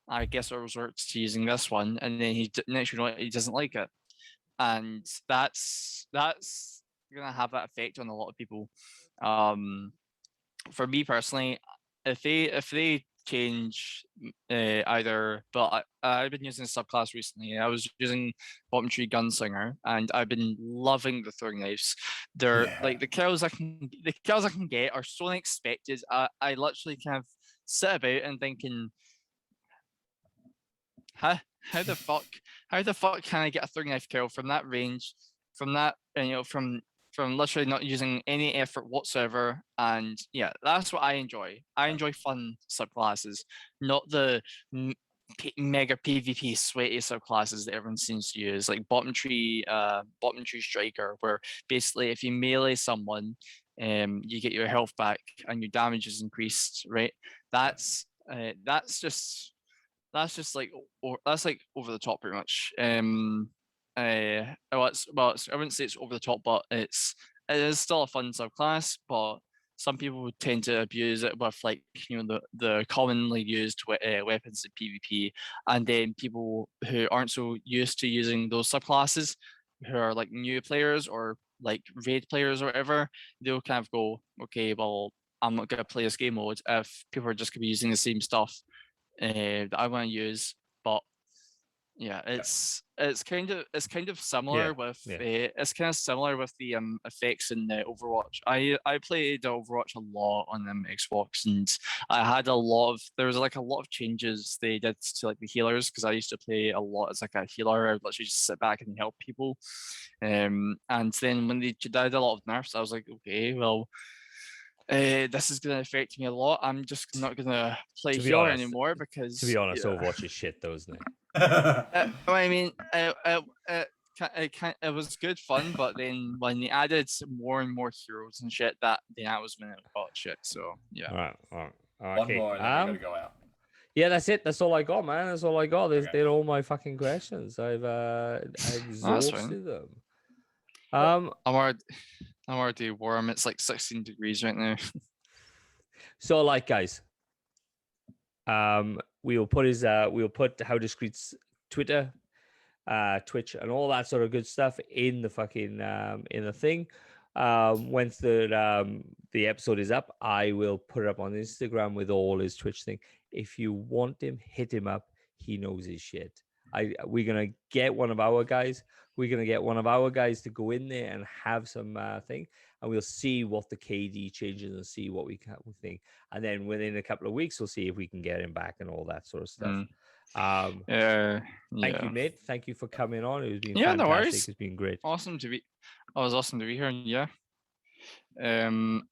I guess I'll resort to using this one. And then next you know he doesn't like it, and that's gonna have that effect on a lot of people. For me personally, if they change either, but I've been using a subclass recently. I was using Bottom Tree Gunslinger, and I've been loving the throwing knives. They're like the kills I can get are so unexpected. I literally kind of sit about and thinking, how the fuck can I get a throwing knife kill from that range, from that from literally not using any effort whatsoever? And yeah, that's what I enjoy. I enjoy fun subclasses, not the mega PvP sweaty subclasses that everyone seems to use, like Bottom Tree Striker, where basically if you melee someone, you get your health back and your damage is increased, right? That's just like over the top pretty much. I wouldn't say it's over the top, but it is still a fun subclass. But some people tend to abuse it with like the commonly used weapons in PvP, and then people who aren't so used to using those subclasses, who are like new players or like raid players or whatever, they'll kind of go, okay, well, I'm not gonna play this game mode if people are just gonna be using the same stuff that I want to use. But yeah, it's kind of similar with it's kind of similar with the effects in the Overwatch. I played Overwatch a lot on Xbox, and there was like a lot of changes they did to like the healers, because I used to play a lot as like a healer. I would literally just sit back and help people, and then when they did a lot of nerfs, I was like, okay, well, this is going to affect me a lot. I'm just not going to play healer anymore, because to be honest, Overwatch is shit though, isn't it? I mean, it was good fun, but then when they added more and more heroes and shit, that was when it got shit. So yeah. All right. Okay. One more, and then we gotta go out. Yeah, that's it. That's all I got, man. That's all I got. They're all my fucking questions. I've exhausted them. I'm already warm. It's like 16 degrees right now. So, like, guys, we'll put How Discreet's Twitter, Twitch, and all that sort of good stuff in the fucking in the thing. Once the episode is up, I will put it up on Instagram with all his Twitch thing. If you want him, hit him up. He knows his shit. We're gonna get one of our guys. We're gonna get one of our guys to go in there and have some thing, and we'll see what the KD changes and see what we think. And then within a couple of weeks, we'll see if we can get him back and all that sort of stuff. Thank you, mate. Thank you for coming on. It's been fantastic. No worries. It's been great. Awesome to be here. Yeah. And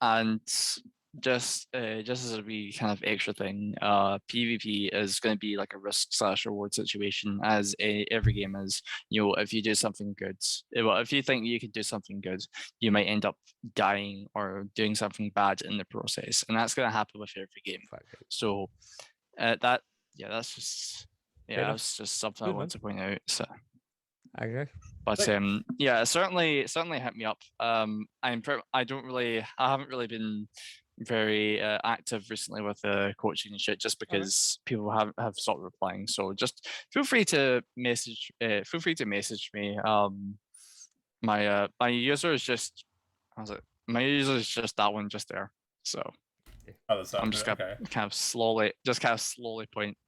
just as a wee kind of extra thing, PvP is going to be like a risk/reward situation, as every game is. If you do something good, if you think you could do something good, you might end up dying or doing something bad in the process, and that's going to happen with every game. So that's just something I want to point out. So. Okay. But certainly hit me up. I haven't really been very active recently with coaching and shit, just because people have stopped replying. So just feel free to message me. My user is just that one just there. So I'm just gonna kind of slowly point.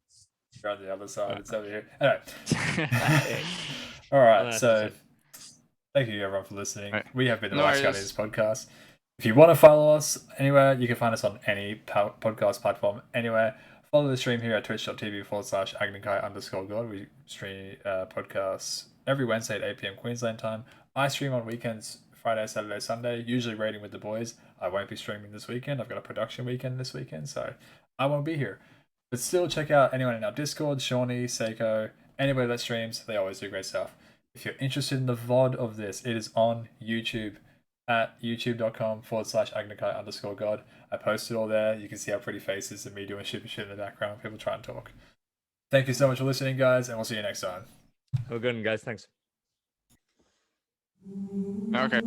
You're on the other side. It's over here. Anyway. All right. So thank you everyone for listening. Right. We have been the Last Guardians podcast. If you want to follow us anywhere, you can find us on any podcast platform anywhere. Follow the stream here at twitch.tv/agnikai_god. We stream podcasts every Wednesday at 8 p.m. Queensland time. I stream on weekends, Friday, Saturday, Sunday, usually raiding with the boys. I won't be streaming this weekend. I've got a production weekend this weekend, so I won't be here. But still, check out anyone in our Discord, Shawnee, Seiko, anybody that streams. They always do great stuff. If you're interested in the VOD of this, it is on YouTube at youtube.com/agnikai_god. I posted all there. You can see our pretty faces and me doing stupid shit in the background. People try and talk. Thank you so much for listening, guys, and we'll see you next time. Have a good one, guys. Thanks. Okay.